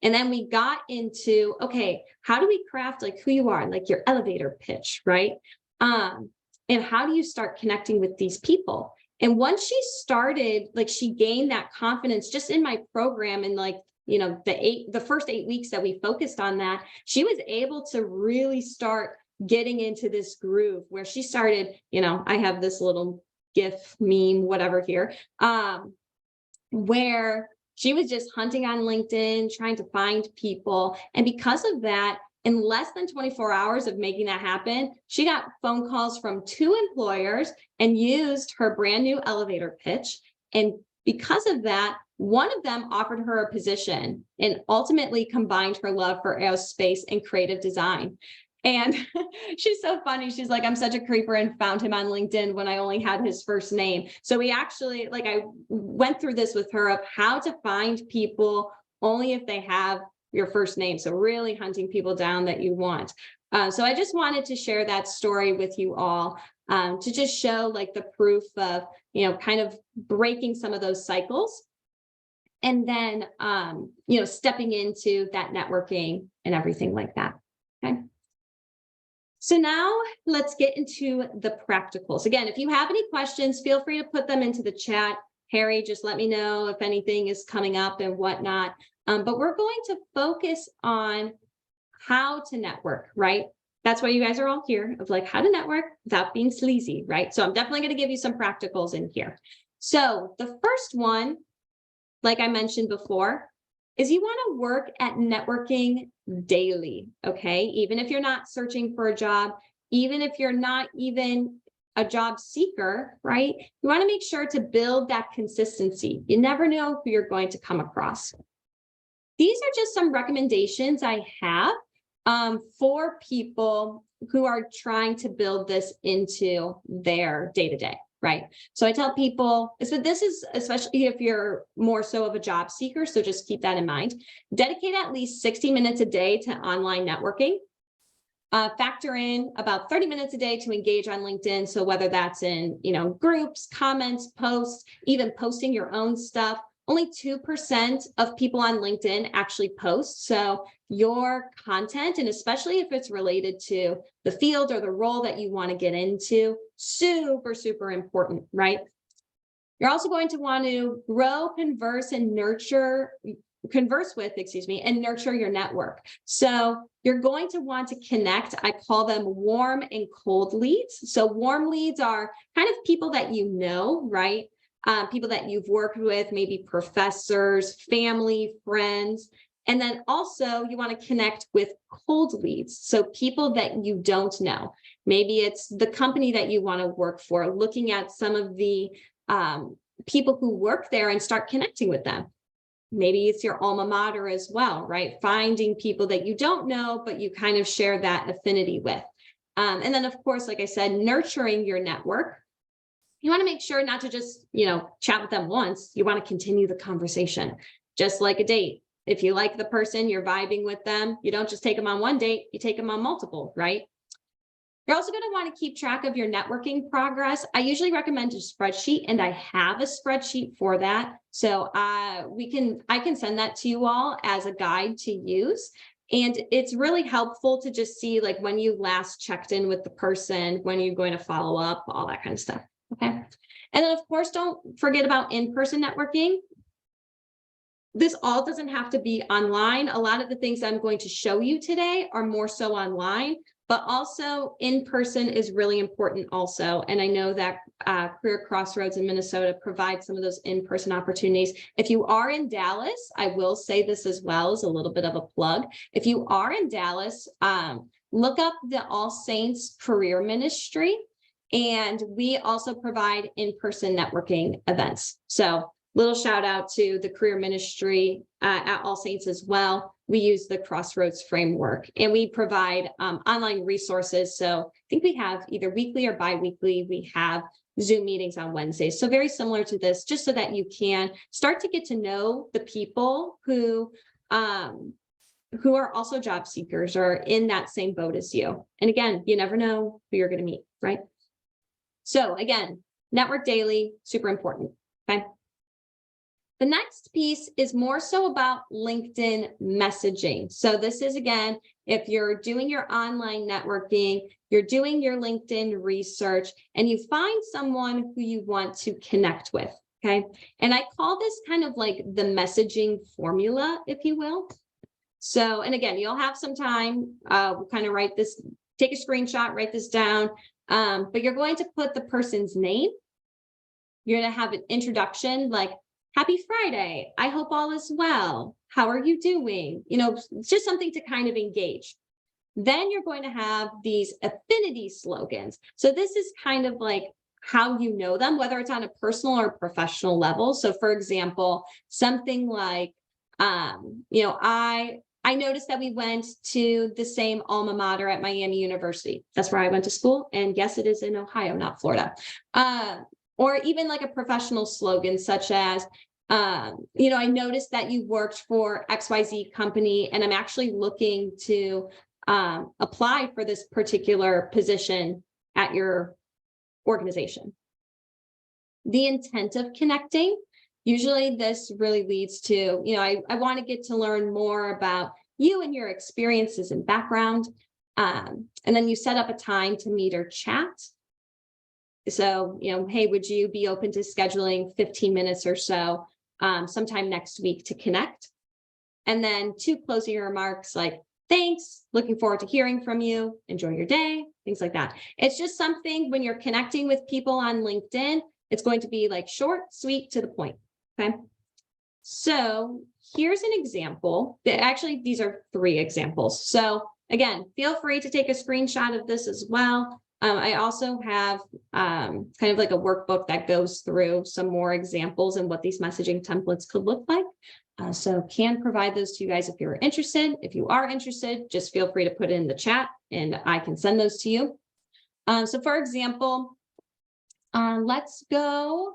And then we got into, okay, how do we craft like who you are, like your elevator pitch, right? And how do you start connecting with these people? And once she started, like she gained that confidence just in my program, and like, the first 8 weeks that we focused on that, she was able to really start getting into this groove where she started, I have this little GIF meme, whatever here, where she was just hunting on LinkedIn, trying to find people. And because of that, in less than 24 hours of making that happen, she got phone calls from 2 employers and used her brand new elevator pitch. And because of that, one of them offered her a position and ultimately combined her love for aerospace and creative design. And she's so funny. She's like, I'm such a creeper and found him on LinkedIn when I only had his first name. So we actually, I went through this with her of how to find people only if they have your first name. So really hunting people down that you want. So I just wanted to share that story with you all to just show like the proof of, kind of breaking some of those cycles. And then, stepping into that networking and everything like that. Okay. So now let's get into the practicals. Again, if you have any questions, feel free to put them into the chat. Harry, just let me know if anything is coming up and whatnot. But we're going to focus on how to network, right? That's why you guys are all here, of like how to network without being sleazy, right? So I'm definitely going to give you some practicals in here. So the first one, like I mentioned before, is you want to work at networking daily, okay? Even if you're not searching for a job, even if you're not even a job seeker, right? You want to make sure to build that consistency. You never know who you're going to come across. These are just some recommendations I have for people who are trying to build this into their day-to-day, right? So I tell people, so this is especially if you're more so of a job seeker, so just keep that in mind. Dedicate at least 60 minutes a day to online networking. Factor in about 30 minutes a day to engage on LinkedIn. So whether that's in, groups, comments, posts, even posting your own stuff. Only 2% of people on LinkedIn actually post. So your content, and especially if it's related to the field or the role that you want to get into, super, super important, right? You're also going to want to converse with, and nurture your network. So you're going to want to connect. I call them warm and cold leads. So warm leads are kind of people that you know, right? People that you've worked with, maybe professors, family, friends. And then also you want to connect with cold leads. So people that you don't know. Maybe it's the company that you want to work for, looking at some of the people who work there and start connecting with them. Maybe it's your alma mater as well, right? Finding people that you don't know, but you kind of share that affinity with. And then, of course, like I said, nurturing your network. You want to make sure not to just, chat with them once. You want to continue the conversation, just like a date. If you like the person, you're vibing with them, you don't just take them on one date, you take them on multiple, right? You're also going to want to keep track of your networking progress. I usually recommend a spreadsheet, and I have a spreadsheet for that. So I can send that to you all as a guide to use. And it's really helpful to just see like when you last checked in with the person, when you're going to follow up, all that kind of stuff. Okay. And then of course, don't forget about in-person networking. This all doesn't have to be online. A lot of the things I'm going to show you today are more so online, but also in person is really important also. And I know that Career Crossroads in Minnesota provides some of those in-person opportunities. If you are in Dallas, I will say this as well as a little bit of a plug. If you are in Dallas, look up the All Saints Career Ministry, and we also provide in-person networking events. So little shout out to the career ministry at All Saints as well. We use the Crossroads framework, and we provide online resources. So I think we have either weekly or bi-weekly. We have Zoom meetings on Wednesdays. So very similar to this, just so that you can start to get to know the people who are also job seekers or in that same boat as you. And again, you never know who you're going to meet, right? So again, network daily, super important, okay? The next piece is more so about LinkedIn messaging. So this is, again, if you're doing your online networking, you're doing your LinkedIn research, and you find someone who you want to connect with, okay? And I call this kind of like the messaging formula, if you will. So, and again, you'll have some time, we'll kind of write this, take a screenshot, write this down, but you're going to put the person's name. You're going to have an introduction like, "Happy Friday. I hope all is well. How are you doing?" It's just something to kind of engage. Then you're going to have these affinity slogans. So this is kind of like how you know them, whether it's on a personal or professional level. So for example, something like, I noticed that we went to the same alma mater at Miami University. That's where I went to school. And yes, it is in Ohio, not Florida. Or even like a professional slogan such as, I noticed that you worked for XYZ company, and I'm actually looking to apply for this particular position at your organization. The intent of connecting, usually this really leads to, I want to get to learn more about you and your experiences and background. And then you set up a time to meet or chat. So, hey, would you be open to scheduling 15 minutes or so sometime next week to connect? And then 2 closing remarks like, "Thanks, looking forward to hearing from you, enjoy your day," things like that. It's just something when you're connecting with people on LinkedIn, it's going to be like short, sweet, to the point, okay? So here's an example. Actually, these are 3 examples. So again, feel free to take a screenshot of this as well. I also have kind of like a workbook that goes through some more examples and what these messaging templates could look like. So can provide those to you guys if you're interested. If you are interested, just feel free to put it in the chat and I can send those to you. So for example, let's go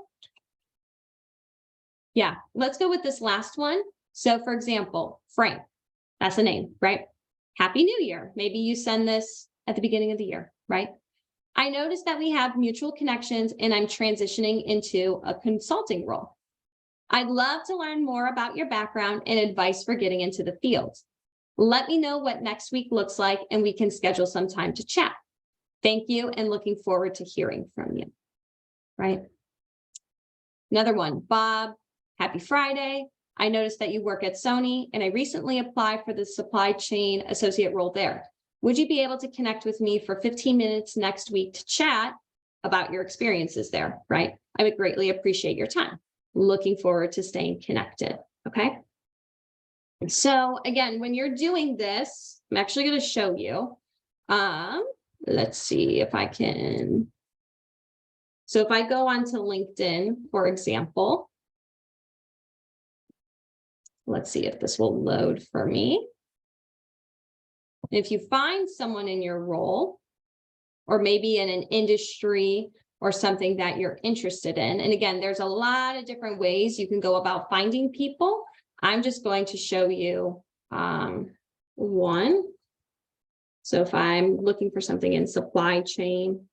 with this last one. So for example, Frank, that's the name, right? Happy New Year. Maybe you send this at the beginning of the year, right? I noticed that we have mutual connections and I'm transitioning into a consulting role. I'd love to learn more about your background and advice for getting into the field. Let me know what next week looks like and we can schedule some time to chat. Thank you and looking forward to hearing from you, right? Another one, Bob, happy Friday. I noticed that you work at Sony and I recently applied for the supply chain associate role there. Would you be able to connect with me for 15 minutes next week to chat about your experiences there, right? I would greatly appreciate your time. Looking forward to staying connected, okay? So again, when you're doing this, I'm actually going to show you. Let's see if I can. So if I go onto LinkedIn, for example, let's see if this will load for me. If you find someone in your role, or maybe in an industry or something that you're interested in, and again, there's a lot of different ways you can go about finding people. I'm just going to show you one. So if I'm looking for something in supply chain,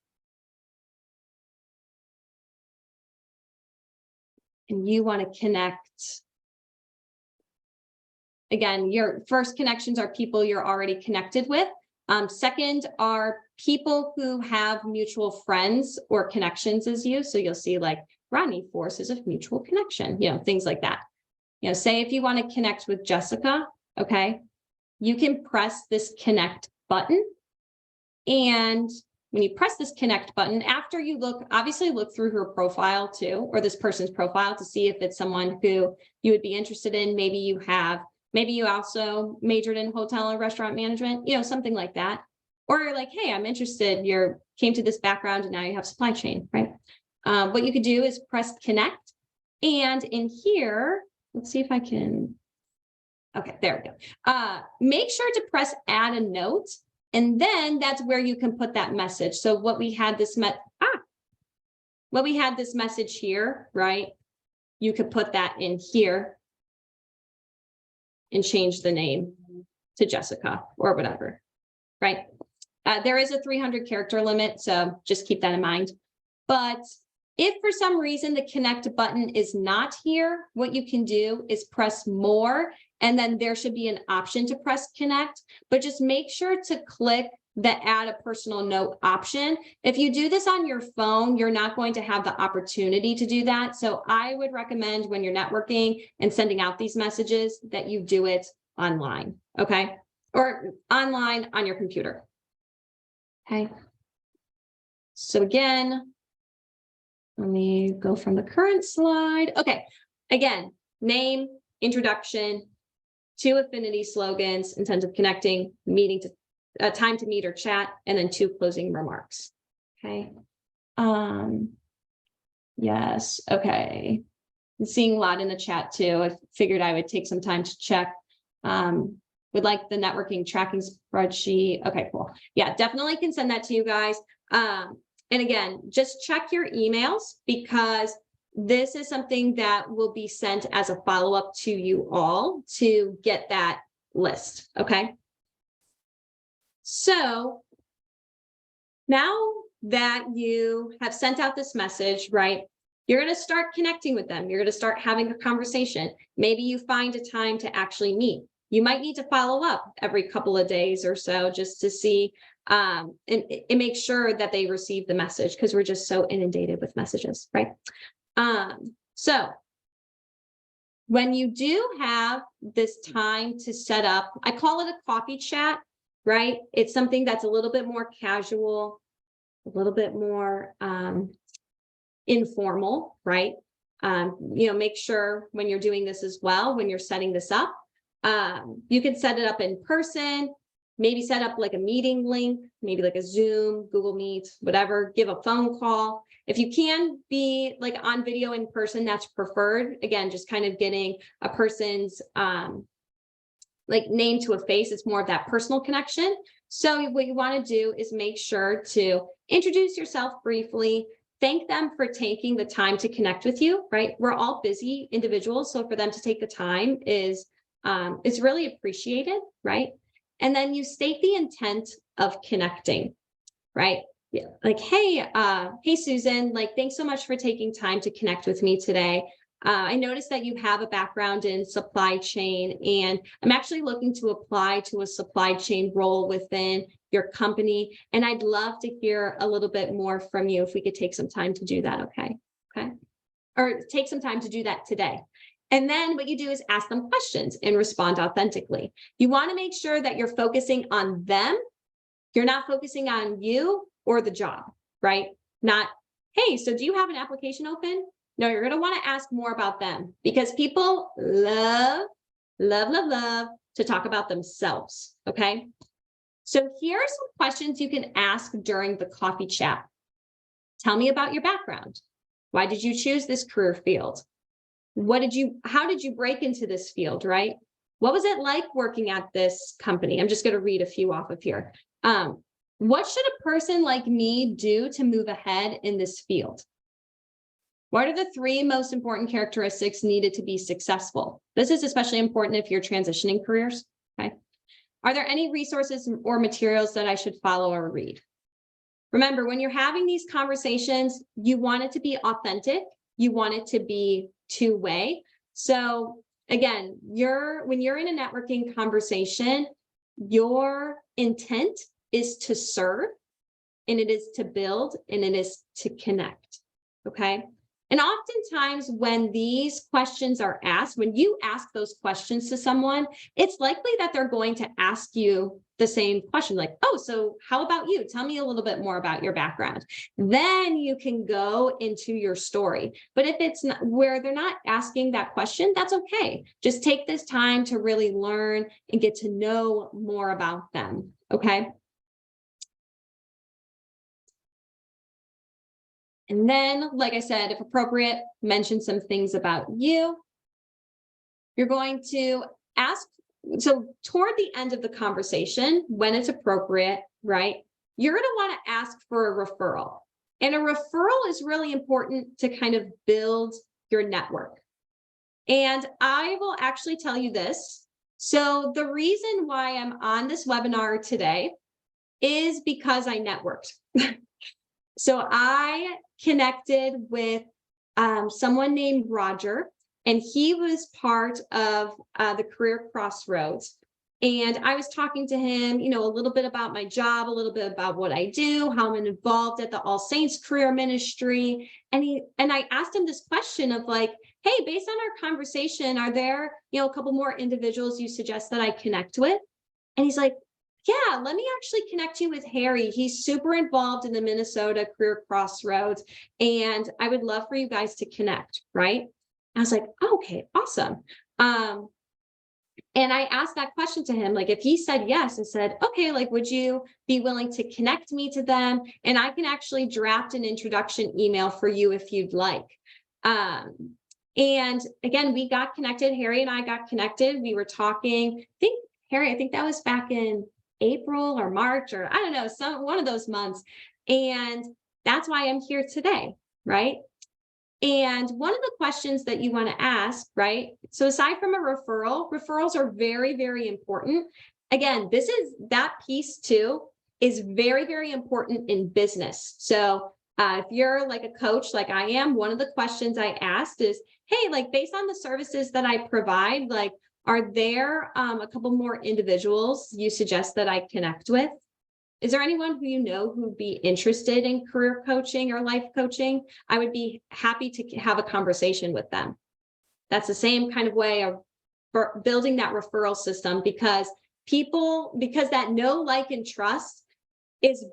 and you want to connect, again, your first connections are people you're already connected with. Second are people who have mutual friends or connections as you. So you'll see like Rodney Force is a mutual connection, things like that. Say if you want to connect with Jessica, okay, you can press this connect button. And when you press this connect button, after you obviously look through her profile too, or this person's profile to see if it's someone who you would be interested in. Maybe you also majored in hotel and restaurant management, something like that. Or you're like, hey, I'm interested. You came to this background and now you have supply chain, right? What you could do is press connect. And in here, let's see if I can. Okay, there we go. Make sure to press add a note. And then that's where you can put that message. So what we had this message here, right? You could put that in here and change the name to Jessica or whatever, right? There is a 300 character limit, so just keep that in mind. But if for some reason the connect button is not here, what you can do is press more, and then there should be an option to press connect, but just make sure to click the add a personal note option. If you do this on your phone, you're not going to have the opportunity to do that. So I would recommend when you're networking and sending out these messages that you do it online, okay? Or online on your computer, okay? So again, let me go from the current slide. Okay, again, name, introduction, 2 affinity slogans, intent of connecting, meeting to time to meet or chat, and then 2 closing remarks. Okay. Yes. Okay. I'm seeing a lot in the chat too. I figured I would take some time to check. Would like the networking tracking spreadsheet. Okay, cool. Yeah, definitely can send that to you guys. And again, just check your emails because this is something that will be sent as a follow-up to you all to get that list, okay? So now that you have sent out this message, right, you're going to start connecting with them. You're going to start having a conversation. Maybe you find a time to actually meet. You might need to follow up every couple of days or so just to see and make sure that they receive the message because we're just so inundated with messages, right? So when you do have this time to set up, I call it a coffee chat, right? It's something that's a little bit more casual, a little bit more informal, right? Make sure when you're doing this as well, when you're setting this up, you can set it up in person, maybe set up like a meeting link, maybe like a Zoom, Google Meet, whatever, give a phone call. If you can be like on video in person, that's preferred. Again, just kind of getting a person's like name to a face. It's more of that personal connection. So what you want to do is make sure to introduce yourself briefly, thank them for taking the time to connect with you, right? We're all busy individuals. So for them to take the time is really appreciated, right? And then you state the intent of connecting, right? Yeah. Like, hey, Susan, like, thanks so much for taking time to connect with me today. I noticed that you have a background in supply chain, and I'm actually looking to apply to a supply chain role within your company. And I'd love to hear a little bit more from you if we could take some time to do that, okay? Okay. Or take some time to do that today. And then what you do is ask them questions and respond authentically. You want to make sure that you're focusing on them. You're not focusing on you or the job, right? Not, hey, so do you have an application open? No, you're going to want to ask more about them because people love love to talk about themselves, okay? So here are some questions you can ask during the coffee chat. Tell me about your background. Why did you choose this career field? How did you break into this field, right? What was it like working at this company? I'm just going to read a few off of here. What should a person like me do to move ahead in this field? What are the 3 most important characteristics needed to be successful? This is especially important if you're transitioning careers, okay? Are there any resources or materials that I should follow or read? Remember, when you're having these conversations, you want it to be authentic. You want it to be two-way. So again, when you're in a networking conversation, your intent is to serve, and it is to build, and it is to connect, okay? And oftentimes when these questions are asked, when you ask those questions to someone, it's likely that they're going to ask you the same question, like, oh, so how about you? Tell me a little bit more about your background. Then you can go into your story. But if it's not where they're not asking that question, that's okay. Just take this time to really learn and get to know more about them, okay? And then, like I said, if appropriate, mention some things about you. You're going to ask, so toward the end of the conversation, when it's appropriate, right, you're going to want to ask for a referral. And a referral is really important to kind of build your network. And I will actually tell you this. So the reason why I'm on this webinar today is because I networked. So I connected with someone named Roger, and he was part of the Career Crossroads. And I was talking to him, you know, a little bit about my job, a little bit about what I do, how I'm involved at the All Saints Career Ministry. And I asked him this question of like, hey, based on our conversation, are there, you know, a couple more individuals you suggest that I connect with? And he's like, yeah, let me actually connect you with Harry. He's super involved in the Minnesota Career Crossroads, and I would love for you guys to connect, right? I was like, oh, okay, awesome. And I asked that question to him, like if he said yes, I said, okay, like, would you be willing to connect me to them? And I can actually draft an introduction email for you if you'd like. And again, we got connected. Harry and I got connected. We were talking, I think that was back in April or March, or I don't know, one of those months. And that's why I'm here today, right? And one of the questions that you want to ask, right? So aside from a referral, referrals are very, very important. Again, that piece too is very, very important in business. So if you're like a coach, like I am, one of the questions I asked is, hey, like based on the services that I provide, like, are there a couple more individuals you suggest that I connect with? Is there anyone who you know who'd be interested in career coaching or life coaching? I would be happy to have a conversation with them. That's the same kind of way of building that referral system, because that know, like, and trust is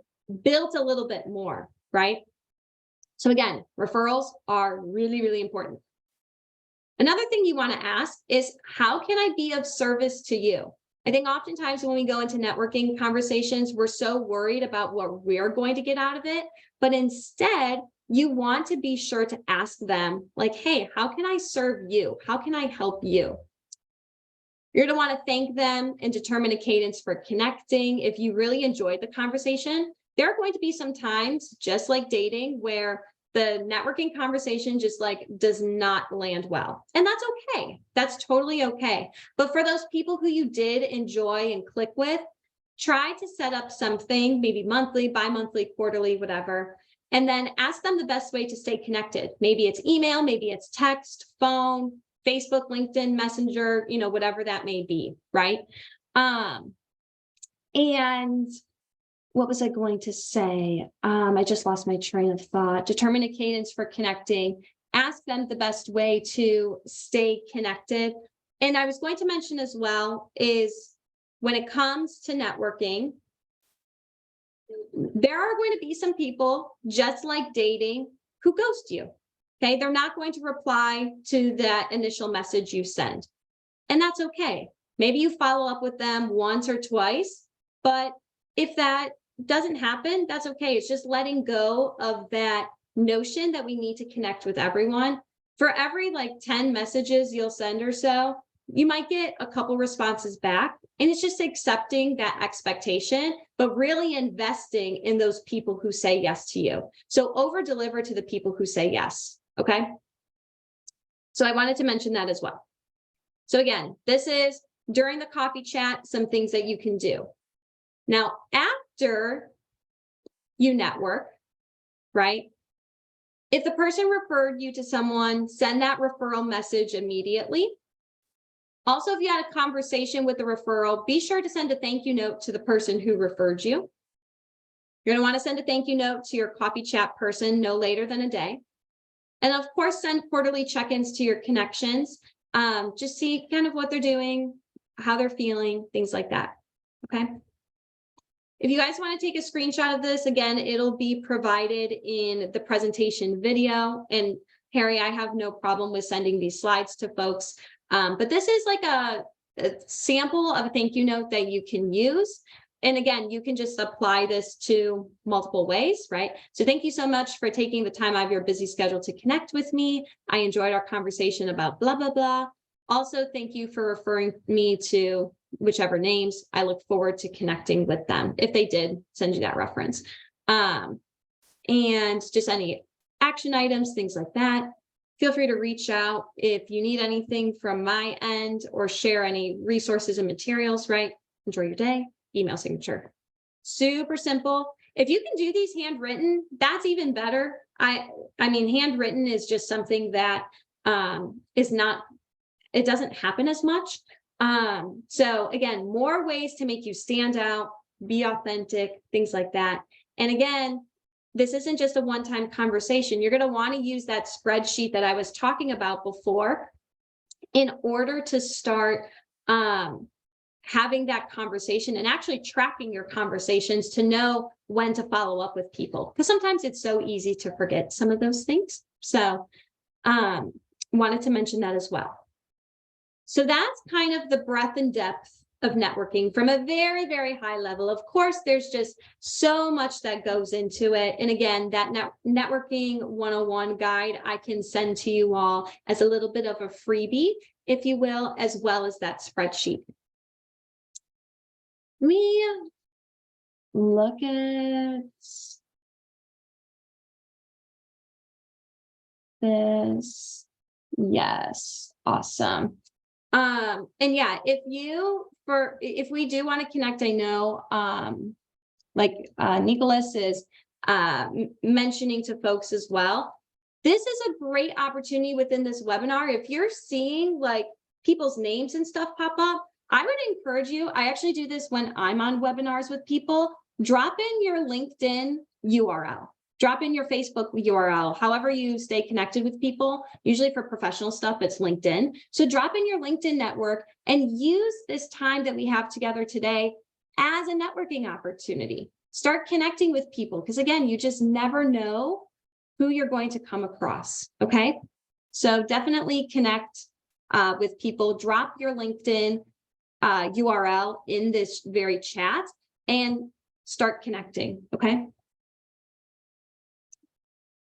built a little bit more, right? So again, referrals are really, really important. Another thing you want to ask is, how can I be of service to you? I think oftentimes when we go into networking conversations, we're so worried about what we're going to get out of it. But instead, you want to be sure to ask them, like, hey, how can I serve you? How can I help you? You're going to want to thank them and determine a cadence for connecting. If you really enjoyed the conversation, there are going to be some times, just like dating, where the networking conversation just like does not land well. And that's okay. That's totally okay. But for those people who you did enjoy and click with, try to set up something, maybe monthly, bi-monthly, quarterly, whatever, and then ask them the best way to stay connected. Maybe it's email, maybe it's text, phone, Facebook, LinkedIn, Messenger, you know, whatever that may be, right? And what was I going to say? I just lost my train of thought. Determine a cadence for connecting. Ask them the best way to stay connected. And I was going to mention as well is, when it comes to networking, there are going to be some people, just like dating, who ghost you. Okay, they're not going to reply to that initial message you send. And that's okay. Maybe you follow up with them once or twice, but if that doesn't happen, that's okay. It's just letting go of that notion that we need to connect with everyone. For every like 10 messages you'll send or so, you might get a couple responses back. And it's just accepting that expectation, but really investing in those people who say yes to you. So over deliver to the people who say yes. Okay. So I wanted to mention that as well. So again, this is during the coffee chat, some things that you can do. Now, after you network, right? If the person referred you to someone, send that referral message immediately. Also, if you had a conversation with the referral, be sure to send a thank you note to the person who referred you. You're going to want to send a thank you note to your coffee chat person no later than a day. And of course, send quarterly check-ins to your connections. Just see kind of what they're doing, how they're feeling, things like that. Okay. If you guys want to take a screenshot of this, again, it'll be provided in the presentation video. And Harry, I have no problem with sending these slides to folks. But this is like a sample of a thank you note that you can use. And again, you can just apply this to multiple ways, right? So thank you so much for taking the time out of your busy schedule to connect with me. I enjoyed our conversation about blah, blah, blah. Also, thank you for referring me to whichever names. I look forward to connecting with them if they did send you that reference. And just any action items, things like that. Feel free to reach out if you need anything from my end or share any resources and materials, right? Enjoy your day. Email signature. Super simple. If you can do these handwritten, that's even better. I mean, handwritten is just something that it doesn't happen as much. So again, more ways to make you stand out, be authentic, things like that. And again, this isn't just a one-time conversation. You're going to want to use that spreadsheet that I was talking about before in order to start having that conversation and actually tracking your conversations to know when to follow up with people. Because sometimes it's so easy to forget some of those things. So wanted to mention that as well. So that's kind of the breadth and depth of networking from a very, very high level. Of course, there's just so much that goes into it. And again, that networking 101 guide I can send to you all as a little bit of a freebie, if you will, as well as that spreadsheet. Let me look at this. Yes, awesome. And yeah, if we do want to connect, I know Nicholas is mentioning to folks as well. This is a great opportunity within this webinar. If you're seeing like people's names and stuff pop up, I would encourage you. I actually do this when I'm on webinars with people. Drop in your LinkedIn URL. Drop in your Facebook URL, however you stay connected with people. Usually for professional stuff, it's LinkedIn. So drop in your LinkedIn network and use this time that we have together today as a networking opportunity. Start connecting with people because again, you just never know who you're going to come across, okay? So definitely connect with people. Drop your LinkedIn URL in this very chat and start connecting, okay?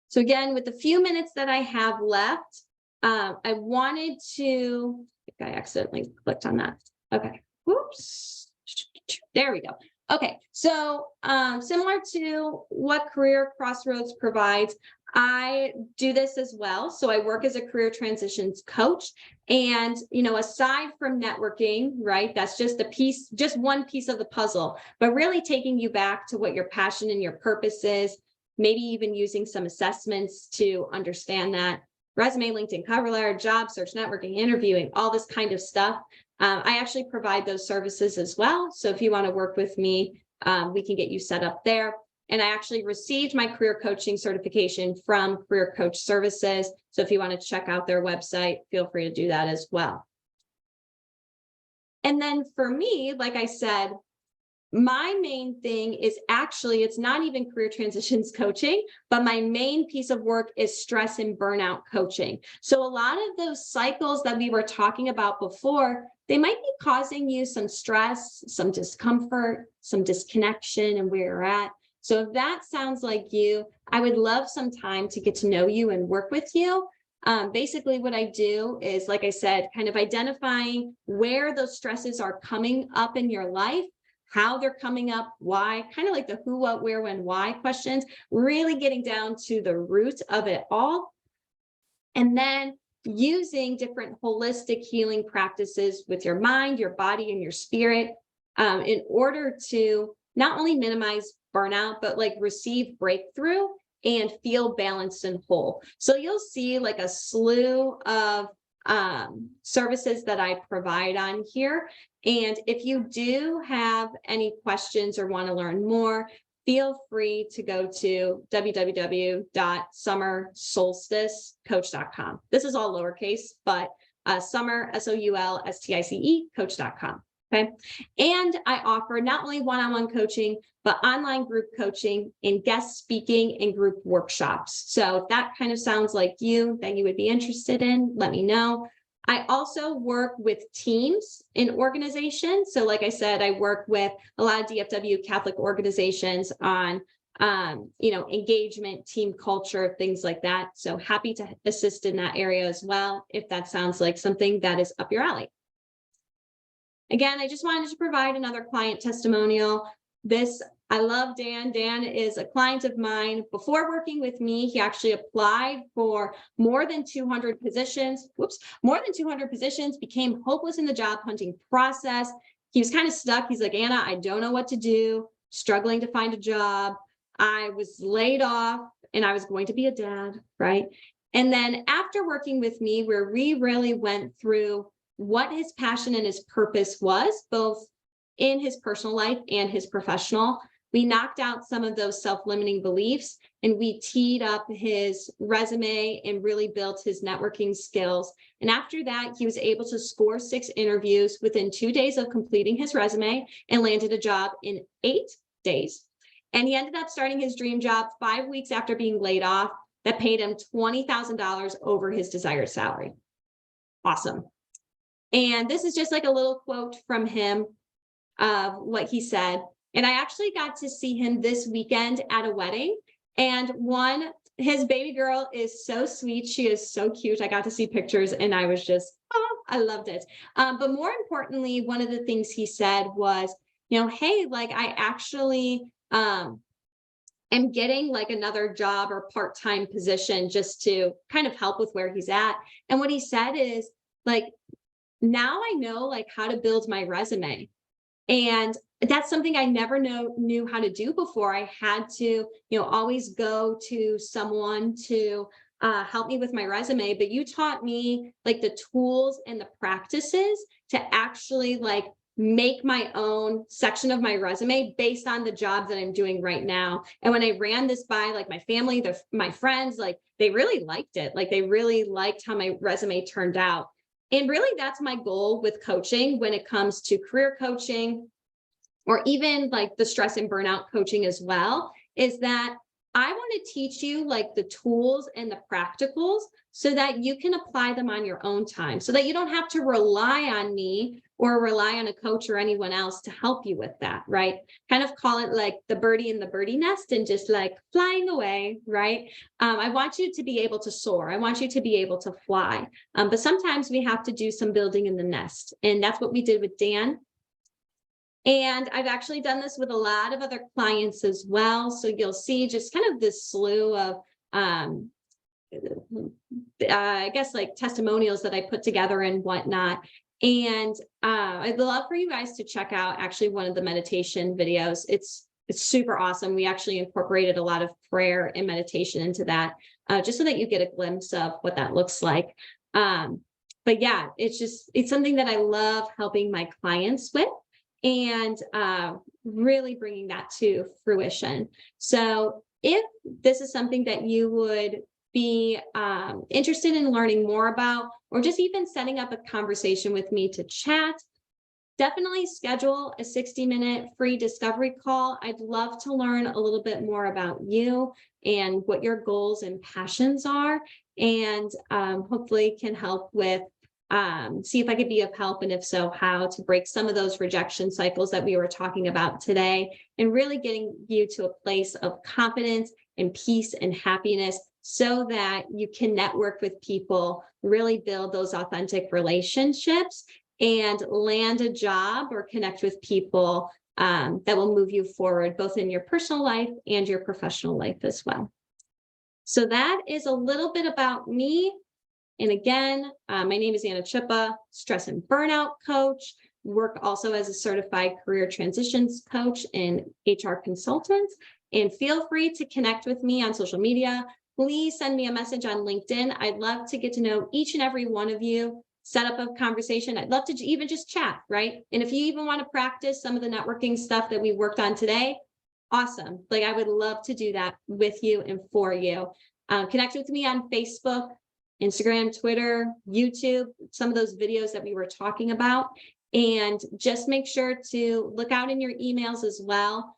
So again, with the few minutes that I have left, I wanted to, I think I accidentally clicked on that. Okay, whoops, there we go. Okay, so similar to what Career Crossroads provides, I do this as well. So I work as a career transitions coach. And, you know, aside from networking, right, that's just a piece, just one piece of the puzzle, but really taking you back to what your passion and your purpose is, maybe even using some assessments to understand that. Resume, LinkedIn cover letter, job search, networking, interviewing, all this kind of stuff. I actually provide those services as well. So if you want to work with me, we can get you set up there. And I actually received my career coaching certification from Career Coach Services. So if you want to check out their website, feel free to do that as well. And then for me, like I said, my main thing is actually, it's not even career transitions coaching, but my main piece of work is stress and burnout coaching. So a lot of those cycles that we were talking about before, they might be causing you some stress, some discomfort, some disconnection and where you're at. So if that sounds like you, I would love some time to get to know you and work with you. Basically what I do is, like I said, kind of identifying where those stresses are coming up in your life, how they're coming up, why, kind of like the who, what, where, when, why questions, really getting down to the root of it all. And then using different holistic healing practices with your mind, your body, and your spirit in order to not only minimize burnout, but like receive breakthrough and feel balanced and whole. So you'll see like a slew of services that I provide on here. And if you do have any questions or want to learn more, feel free to go to www.summersolsticecoach.com. This is all lowercase, but summer, SOULSTICE, coach.com. Okay. And I offer not only one-on-one coaching, but online group coaching and guest speaking and group workshops. So if that kind of sounds like you, that you would be interested in, let me know. I also work with teams in organizations. So like I said, I work with a lot of DFW Catholic organizations on engagement, team culture, things like that. So happy to assist in that area as well, if that sounds like something that is up your alley. Again, I just wanted to provide another client testimonial. I love Dan. Dan is a client of mine. Before working with me, he actually applied for more than 200 positions, became hopeless in the job hunting process. He was kind of stuck. He's like, Anna, I don't know what to do, struggling to find a job. I was laid off and I was going to be a dad, right? And then after working with me, where we really went through what his passion and his purpose was, both in his personal life and his professional. We knocked out some of those self-limiting beliefs and we teed up his resume and really built his networking skills. And after that, he was able to score 6 interviews within 2 days of completing his resume and landed a job in 8 days. And he ended up starting his dream job 5 weeks after being laid off that paid him $20,000 over his desired salary. Awesome. And this is just like a little quote from him of what he said. And I actually got to see him this weekend at a wedding. And his baby girl is so sweet. She is so cute. I got to see pictures and I was just, I loved it. But more importantly, one of the things he said was, hey, like I actually am getting like another job or part-time position just to kind of help with where he's at. And what he said is like, now I know like how to build my resume. And that's something I never knew how to do before. I had to, always go to someone to help me with my resume. But you taught me like the tools and the practices to actually like make my own section of my resume based on the job that I'm doing right now. And when I ran this by like my family, my friends, like they really liked it. Like they really liked how my resume turned out. And really, that's my goal with coaching when it comes to career coaching or even like the stress and burnout coaching as well, is that I want to teach you like the tools and the practicals so that you can apply them on your own time, so that you don't have to rely on me or rely on a coach or anyone else to help you with that, right? Kind of call it like the birdie in the birdie nest and just like flying away, right? I want you to be able to soar. I want you to be able to fly. But sometimes we have to do some building in the nest. And that's what we did with Dan. And I've actually done this with a lot of other clients as well. So you'll see just kind of this slew of, I guess, like testimonials that I put together and whatnot. And I'd love for you guys to check out actually one of the meditation videos. It's super awesome. We actually incorporated a lot of prayer and meditation into that, just so that you get a glimpse of what that looks like. But yeah, it's something that I love helping my clients with, and really bringing that to fruition. So if this is something that you would be interested in learning more about, or just even setting up a conversation with me to chat, definitely schedule a 60-minute free discovery call. I'd love to learn a little bit more about you and what your goals and passions are, and hopefully can help with see if I could be of help, and if so, how to break some of those rejection cycles that we were talking about today, and really getting you to a place of confidence and peace and happiness so that you can network with people, really build those authentic relationships, and land a job or connect with people that will move you forward, both in your personal life and your professional life as well. So that is a little bit about me. And again, my name is 𝙤𝙤𝙩𝙬𝙬, stress and burnout coach, work also as a certified career transitions coach and HR consultant. And feel free to connect with me on social media. Please send me a message on LinkedIn. I'd love to get to know each and every one of you, set up a conversation. I'd love to even just chat, right? And if you even want to practice some of the networking stuff that we worked on today, awesome. Like, I would love to do that with you and for you. Connect with me on Facebook, Instagram, Twitter, YouTube, some of those videos that we were talking about. And just make sure to look out in your emails as well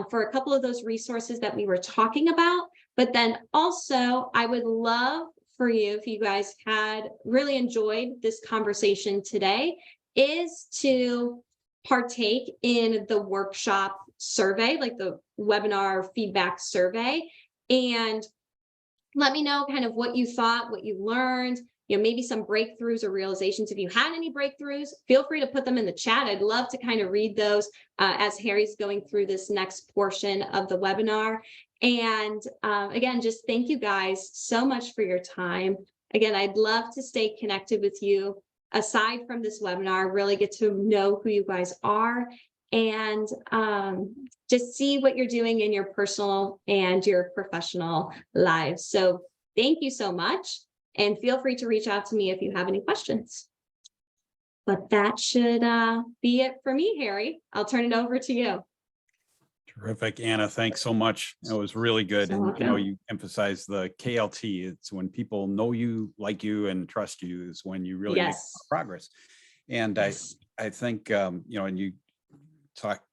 for a couple of those resources that we were talking about. But then also, I would love for you, if you guys had really enjoyed this conversation today, is to partake in the workshop survey, like the webinar feedback survey, and let me know kind of what you thought, what you learned, maybe some breakthroughs or realizations. If you had any breakthroughs, feel free to put them in the chat. I'd love to kind of read those as Harry's going through this next portion of the webinar. And again, just thank you guys so much for your time. Again, I'd love to stay connected with you aside from this webinar, really get to know who you guys are, and just see what you're doing in your personal and your professional lives. So thank you so much, and feel free to reach out to me if you have any questions. But that should be it for me, Harry. I'll turn it over to you. Terrific, Anna. Thanks so much. It was really good. So And you emphasize the KLT. It's when people know you, like you, and trust you is when you really make progress. And I think and you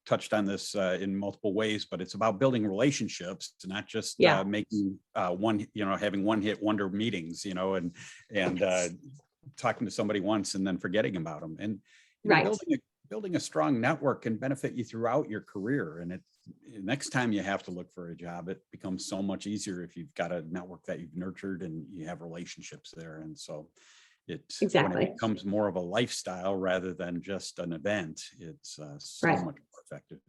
touched on this in multiple ways, but it's about building relationships, not just making having one-hit wonder meetings, and talking to somebody once and then forgetting about them. And building a strong network can benefit you throughout your career. And next time you have to look for a job, it becomes so much easier if you've got a network that you've nurtured and you have relationships there. And so when it becomes more of a lifestyle rather than just an event, it's so much more effective.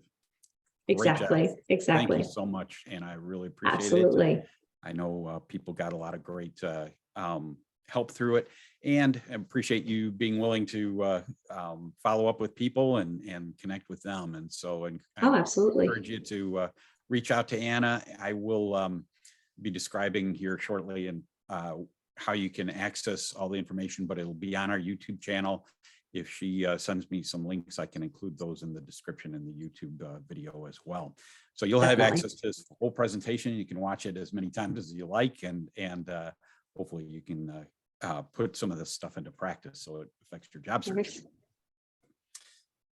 Exactly. Thank you so much, and I really appreciate it. I know people got a lot of great help through it, and I appreciate you being willing to follow up with people and connect with them. And so, I encourage you to reach out to Anna. I will be describing here shortly and how you can access all the information, but it'll be on our YouTube channel. If she sends me some links, I can include those in the description in the YouTube video as well. So you'll have access to this whole presentation. You can watch it as many times as you like, and hopefully you can put some of this stuff into practice so it affects your job search.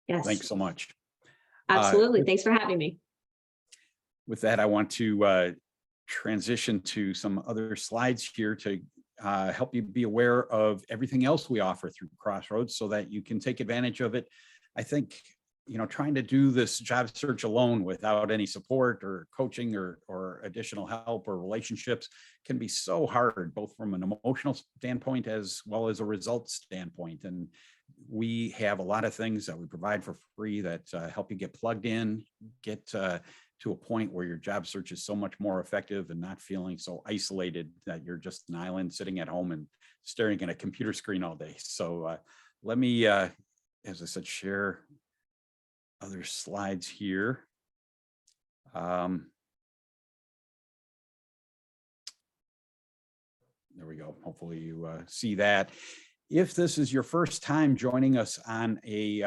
Yes. Thanks so much. Absolutely. Thanks for having me. With that, I want to transition to some other slides here to help you be aware of everything else we offer through Crossroads so that you can take advantage of it. I think, trying to do this job search alone without any support or coaching or additional help or relationships can be so hard, both from an emotional standpoint as well as a results standpoint. And we have a lot of things that we provide for free that help you get plugged in, get to a point where your job search is so much more effective and not feeling so isolated that you're just an island sitting at home and staring at a computer screen all day. So let me, as I said, share other slides here. There we go. Hopefully you see that. If this is your first time joining us on a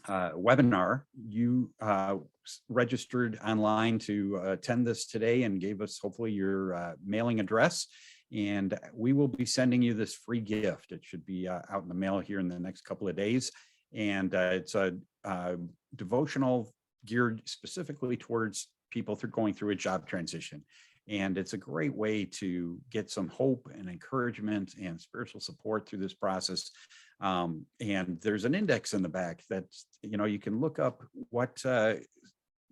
webinar, you registered online to attend this today and gave us hopefully your mailing address, and we will be sending you this free gift. It should be out in the mail here in the next couple of days. And it's a devotional geared specifically towards people going through a job transition. And it's a great way to get some hope and encouragement and spiritual support through this process. And there's an index in the back that, you can look up what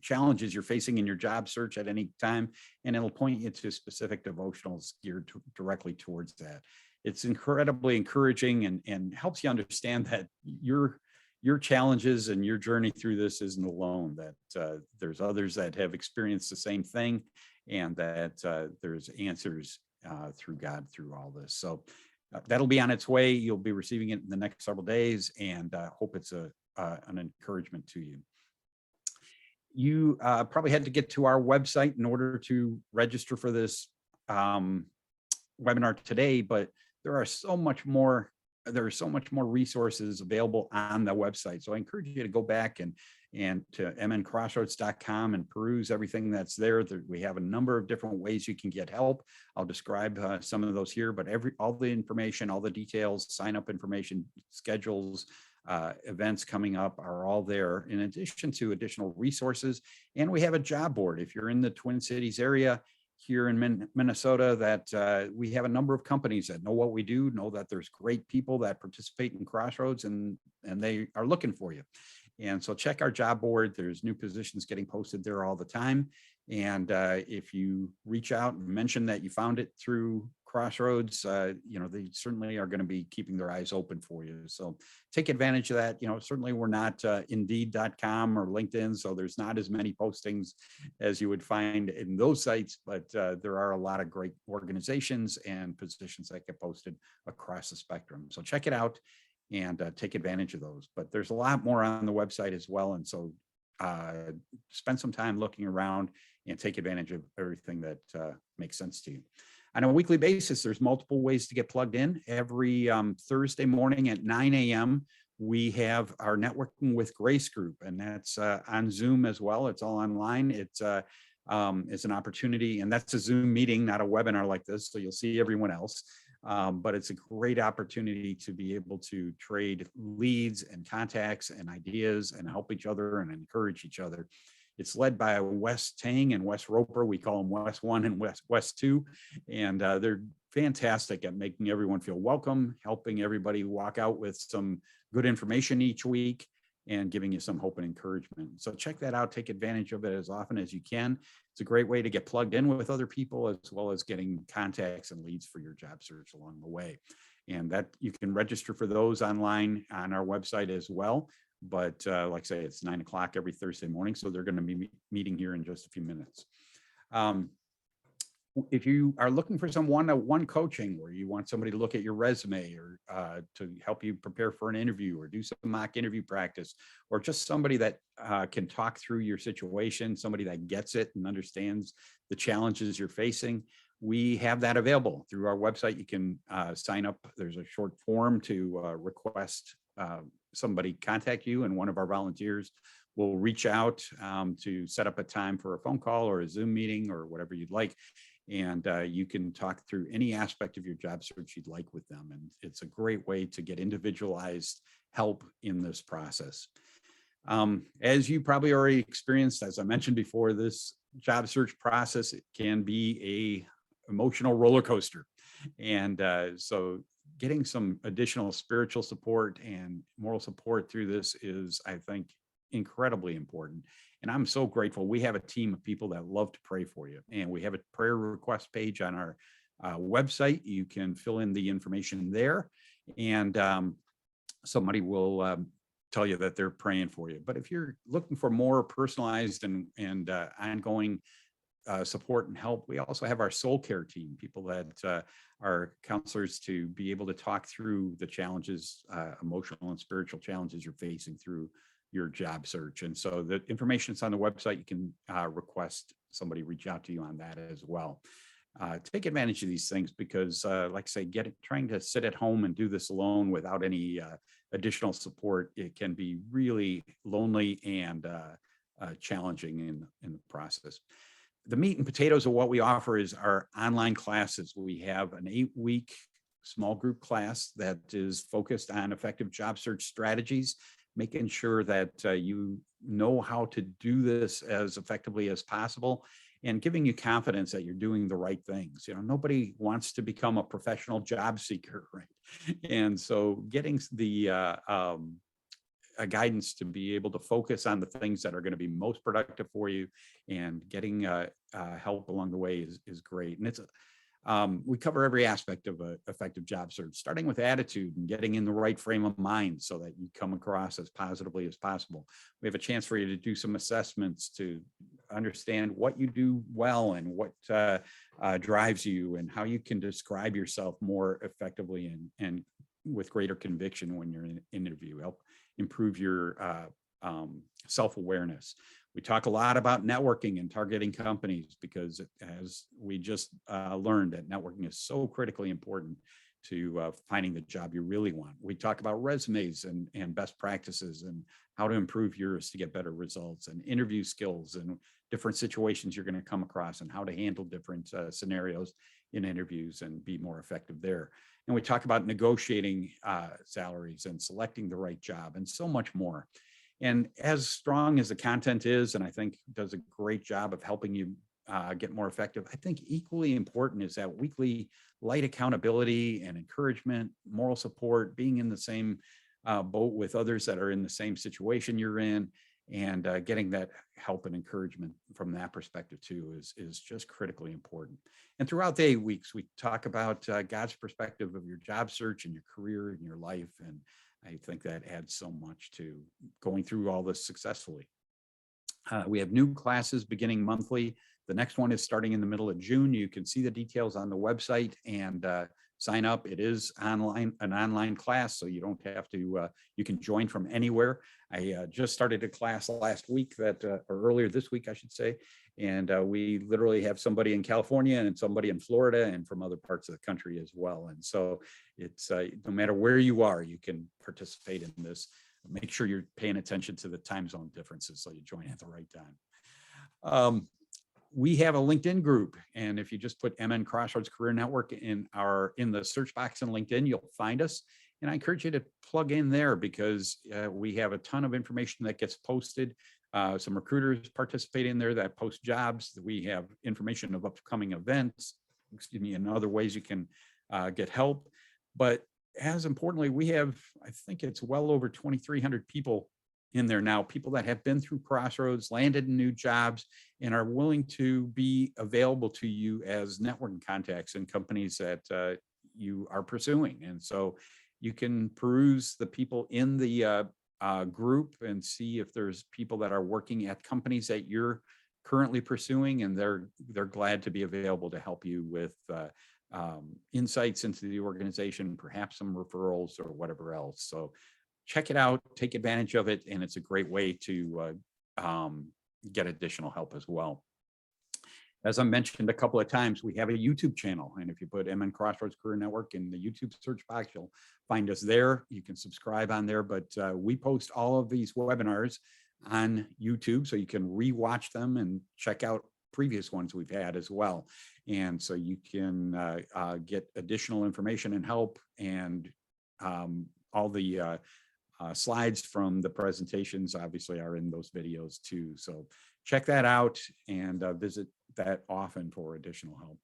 challenges you're facing in your job search at any time, and it'll point you to specific devotionals geared directly towards that. It's incredibly encouraging and helps you understand that your challenges and your journey through this isn't alone, that there's others that have experienced the same thing, and that there's answers through God through all this. So that'll be on its way. You'll be receiving it in the next several days, and hope it's an encouragement to you. You probably had to get to our website in order to register for this webinar today, but there are so much more resources available on the website. So I encourage you to go back and to mncrossroads.com and peruse everything that's there. We have a number of different ways you can get help. I'll describe some of those here, but all the information, all the details, sign up information, schedules, events coming up are all there, in addition to additional resources. And we have a job board. If you're in the Twin Cities area here in Minnesota, that we have a number of companies that know what we do, know that there's great people that participate in Crossroads, and they are looking for you. And so check our job board. There's new positions getting posted there all the time. And if you reach out and mention that you found it through Crossroads, they certainly are going to be keeping their eyes open for you. So take advantage of that. Certainly we're not Indeed.com or LinkedIn, so there's not as many postings as you would find in those sites, but there are a lot of great organizations and positions that get posted across the spectrum. So check it out and take advantage of those. But there's a lot more on the website as well. And so spend some time looking around and take advantage of everything that makes sense to you. On a weekly basis, there's multiple ways to get plugged in. Every Thursday morning at 9 a.m., we have our Networking with Grace group, and that's on Zoom as well. It's all online. It's an opportunity, and that's a Zoom meeting, not a webinar like this, so you'll see everyone else. But it's a great opportunity to be able to trade leads and contacts and ideas and help each other and encourage each other. It's led by Wes Tang and Wes Roper. We call them Wes 1 and Wes 2. And they're fantastic at making everyone feel welcome, helping everybody walk out with some good information each week, and giving you some hope and encouragement. So check that out. Take advantage of it as often as you can. It's a great way to get plugged in with other people, as well as getting contacts and leads for your job search along the way. And that you can register for those online on our website as well. But like I say, it's 9 o'clock every Thursday morning. So they're going to be meeting here in just a few minutes. If you are looking for some one-on-one coaching, where you want somebody to look at your resume, or to help you prepare for an interview, or do some mock interview practice, or just somebody that can talk through your situation, somebody that gets it and understands the challenges you're facing, we have that available through our website. You can sign up. There's a short form to request somebody contact you, and one of our volunteers will reach out to set up a time for a phone call or a Zoom meeting or whatever you'd like. And you can talk through any aspect of your job search you'd like with them. And it's a great way to get individualized help in this process. As you probably already experienced, as I mentioned before, this job search process, it can be a emotional roller coaster. And so getting some additional spiritual support and moral support through this is, I think, incredibly important. And I'm so grateful. We have a team of people that love to pray for you. And we have a prayer request page on our website. You can fill in the information there, and somebody will tell you that they're praying for you. But if you're looking for more personalized and ongoing support and help, we also have our soul care team, people that are counselors, to be able to talk through the challenges, emotional and spiritual challenges you're facing through your job search. And so the information is on the website. You can request somebody reach out to you on that as well. Take advantage of these things, because like I say, trying to sit at home and do this alone without any additional support, it can be really lonely and challenging in the process. The meat and potatoes of what we offer is our online classes. We have an 8-week small group class that is focused on effective job search strategies. making sure that you know how to do this as effectively as possible, and giving you confidence that you're doing the right things. Nobody wants to become a professional job seeker, right? And so getting the guidance to be able to focus on the things that are going to be most productive for you, and getting help along the way is great. And we cover every aspect of an effective job search, starting with attitude and getting in the right frame of mind so that you come across as positively as possible. We have a chance for you to do some assessments to understand what you do well and what drives you, and how you can describe yourself more effectively and with greater conviction when you're in an interview. Help improve your self-awareness. We talk a lot about networking and targeting companies, because as we just learned, that networking is so critically important to finding the job you really want. We talk about resumes and best practices, and how to improve yours to get better results, and interview skills and different situations you're going to come across, and how to handle different scenarios in interviews and be more effective there. And we talk about negotiating salaries and selecting the right job, and so much more. And as strong as the content is, and I think does a great job of helping you get more effective, I think equally important is that weekly light accountability and encouragement, moral support, being in the same boat with others that are in the same situation you're in, and getting that help and encouragement from that perspective too is just critically important. And throughout the 8 weeks, we talk about God's perspective of your job search and your career and your life. And I think that adds so much to going through all this successfully. We have new classes beginning monthly. The next one is starting in the middle of June. You can see the details on the website and sign up. It is an online class, so you don't have to, you can join from anywhere. I just started a class last week or earlier this week, I should say. And we literally have somebody in California and somebody in Florida and from other parts of the country as well. And so it's no matter where you are, you can participate in this. Make sure you're paying attention to the time zone differences so you join at the right time. We have a LinkedIn group, and if you just put MN Crossroads Career Network in the search box in LinkedIn, you'll find us. And I encourage you to plug in there, because we have a ton of information that gets posted. Some recruiters participate in there that post jobs. We have information of upcoming events, and other ways you can get help. But as importantly, we have, I think it's well over 2,300 people in there now, people that have been through Crossroads, landed in new jobs, and are willing to be available to you as networking contacts in companies that you are pursuing. And so you can peruse the people in the group and see if there's people that are working at companies that you're currently pursuing, and they're glad to be available to help you with insights into the organization, perhaps some referrals or whatever else. So check it out, take advantage of it, and it's a great way to get additional help as well. As I mentioned a couple of times, we have a YouTube channel, and if you put MN Crossroads Career Network in the YouTube search box, you'll find us there. You can subscribe on there, but we post all of these webinars on YouTube, so you can rewatch them and check out previous ones we've had as well. And so you can get additional information and help, and all the slides from the presentations obviously are in those videos too. So check that out and visit that often for additional help.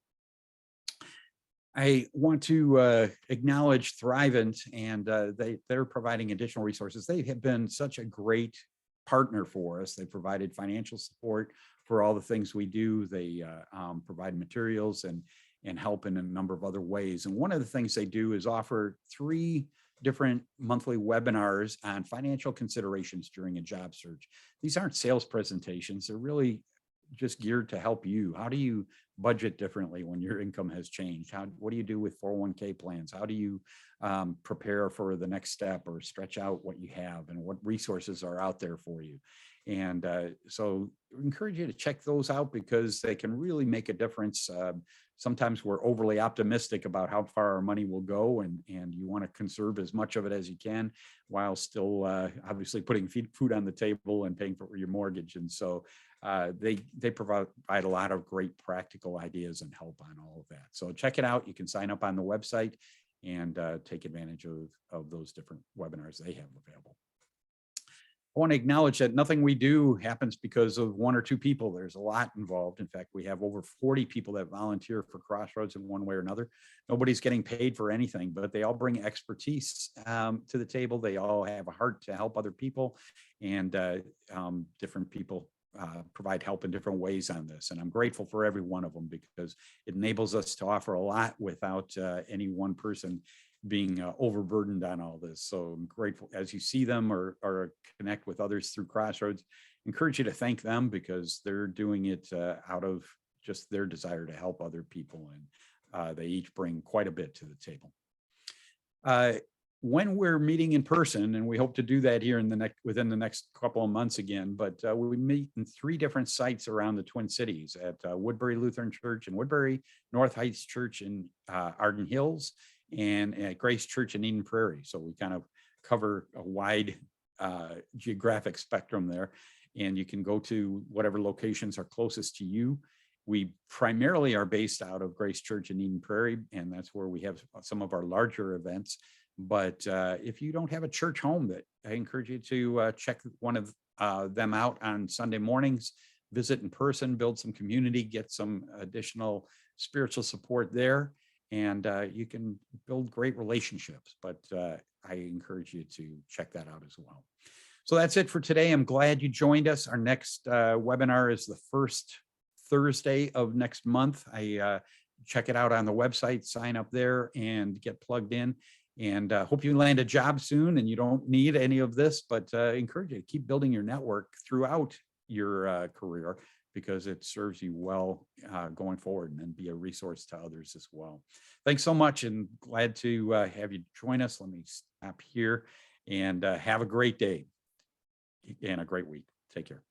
I want to acknowledge 𝙤𝙤𝙩𝙬𝙬, and they're providing additional resources. They have been such a great partner for us. They provided financial support for all the things we do. They provide materials and help in a number of other ways. And one of the things they do is offer 3 different monthly webinars on financial considerations during a job search. These aren't sales presentations. They're really just geared to help you. How do you budget differently when your income has changed? What do you do with 401k plans? How do you prepare for the next step or stretch out what you have, and what resources are out there for you? And so I encourage you to check those out, because they can really make a difference. Sometimes we're overly optimistic about how far our money will go, and you want to conserve as much of it as you can, while still obviously putting food on the table and paying for your mortgage. And so they provide a lot of great practical ideas and help on all of that. So check it out. You can sign up on the website and take advantage of those different webinars they have available. I want to acknowledge that nothing we do happens because of one or two people. There's a lot involved. In fact, we have over 40 people that volunteer for Crossroads in one way or another. Nobody's getting paid for anything, but they all bring expertise to the table. They all have a heart to help other people, and different people provide help in different ways on this. And I'm grateful for every one of them because it enables us to offer a lot without any one person being overburdened on all this. So I'm grateful as you see them or connect with others through Crossroads. Encourage you to thank them because they're doing it out of just their desire to help other people, and they each bring quite a bit to the table. When we're meeting in person, and we hope to do that here in within the next couple of months again, but we meet in 3 different sites around the Twin Cities at Woodbury Lutheran Church in Woodbury, North Heights Church in Arden Hills, and at Grace Church in Eden Prairie. So we kind of cover a wide geographic spectrum there, and you can go to whatever locations are closest to you. We primarily are based out of Grace Church in Eden Prairie, and that's where we have some of our larger events. But if you don't have a church home, that I encourage you to check one of them out on Sunday mornings, visit in person, build some community, get some additional spiritual support there. And you can build great relationships, but I encourage you to check that out as well. So that's it for today. I'm glad you joined us. Our next webinar is the first Thursday of next month. Check it out on the website, sign up there and get plugged in. And hope you land a job soon and you don't need any of this, but encourage you to keep building your network throughout your career, because it serves you well going forward, and then be a resource to others as well. Thanks so much, and glad to have you join us. Let me stop here, and have a great day and a great week. Take care.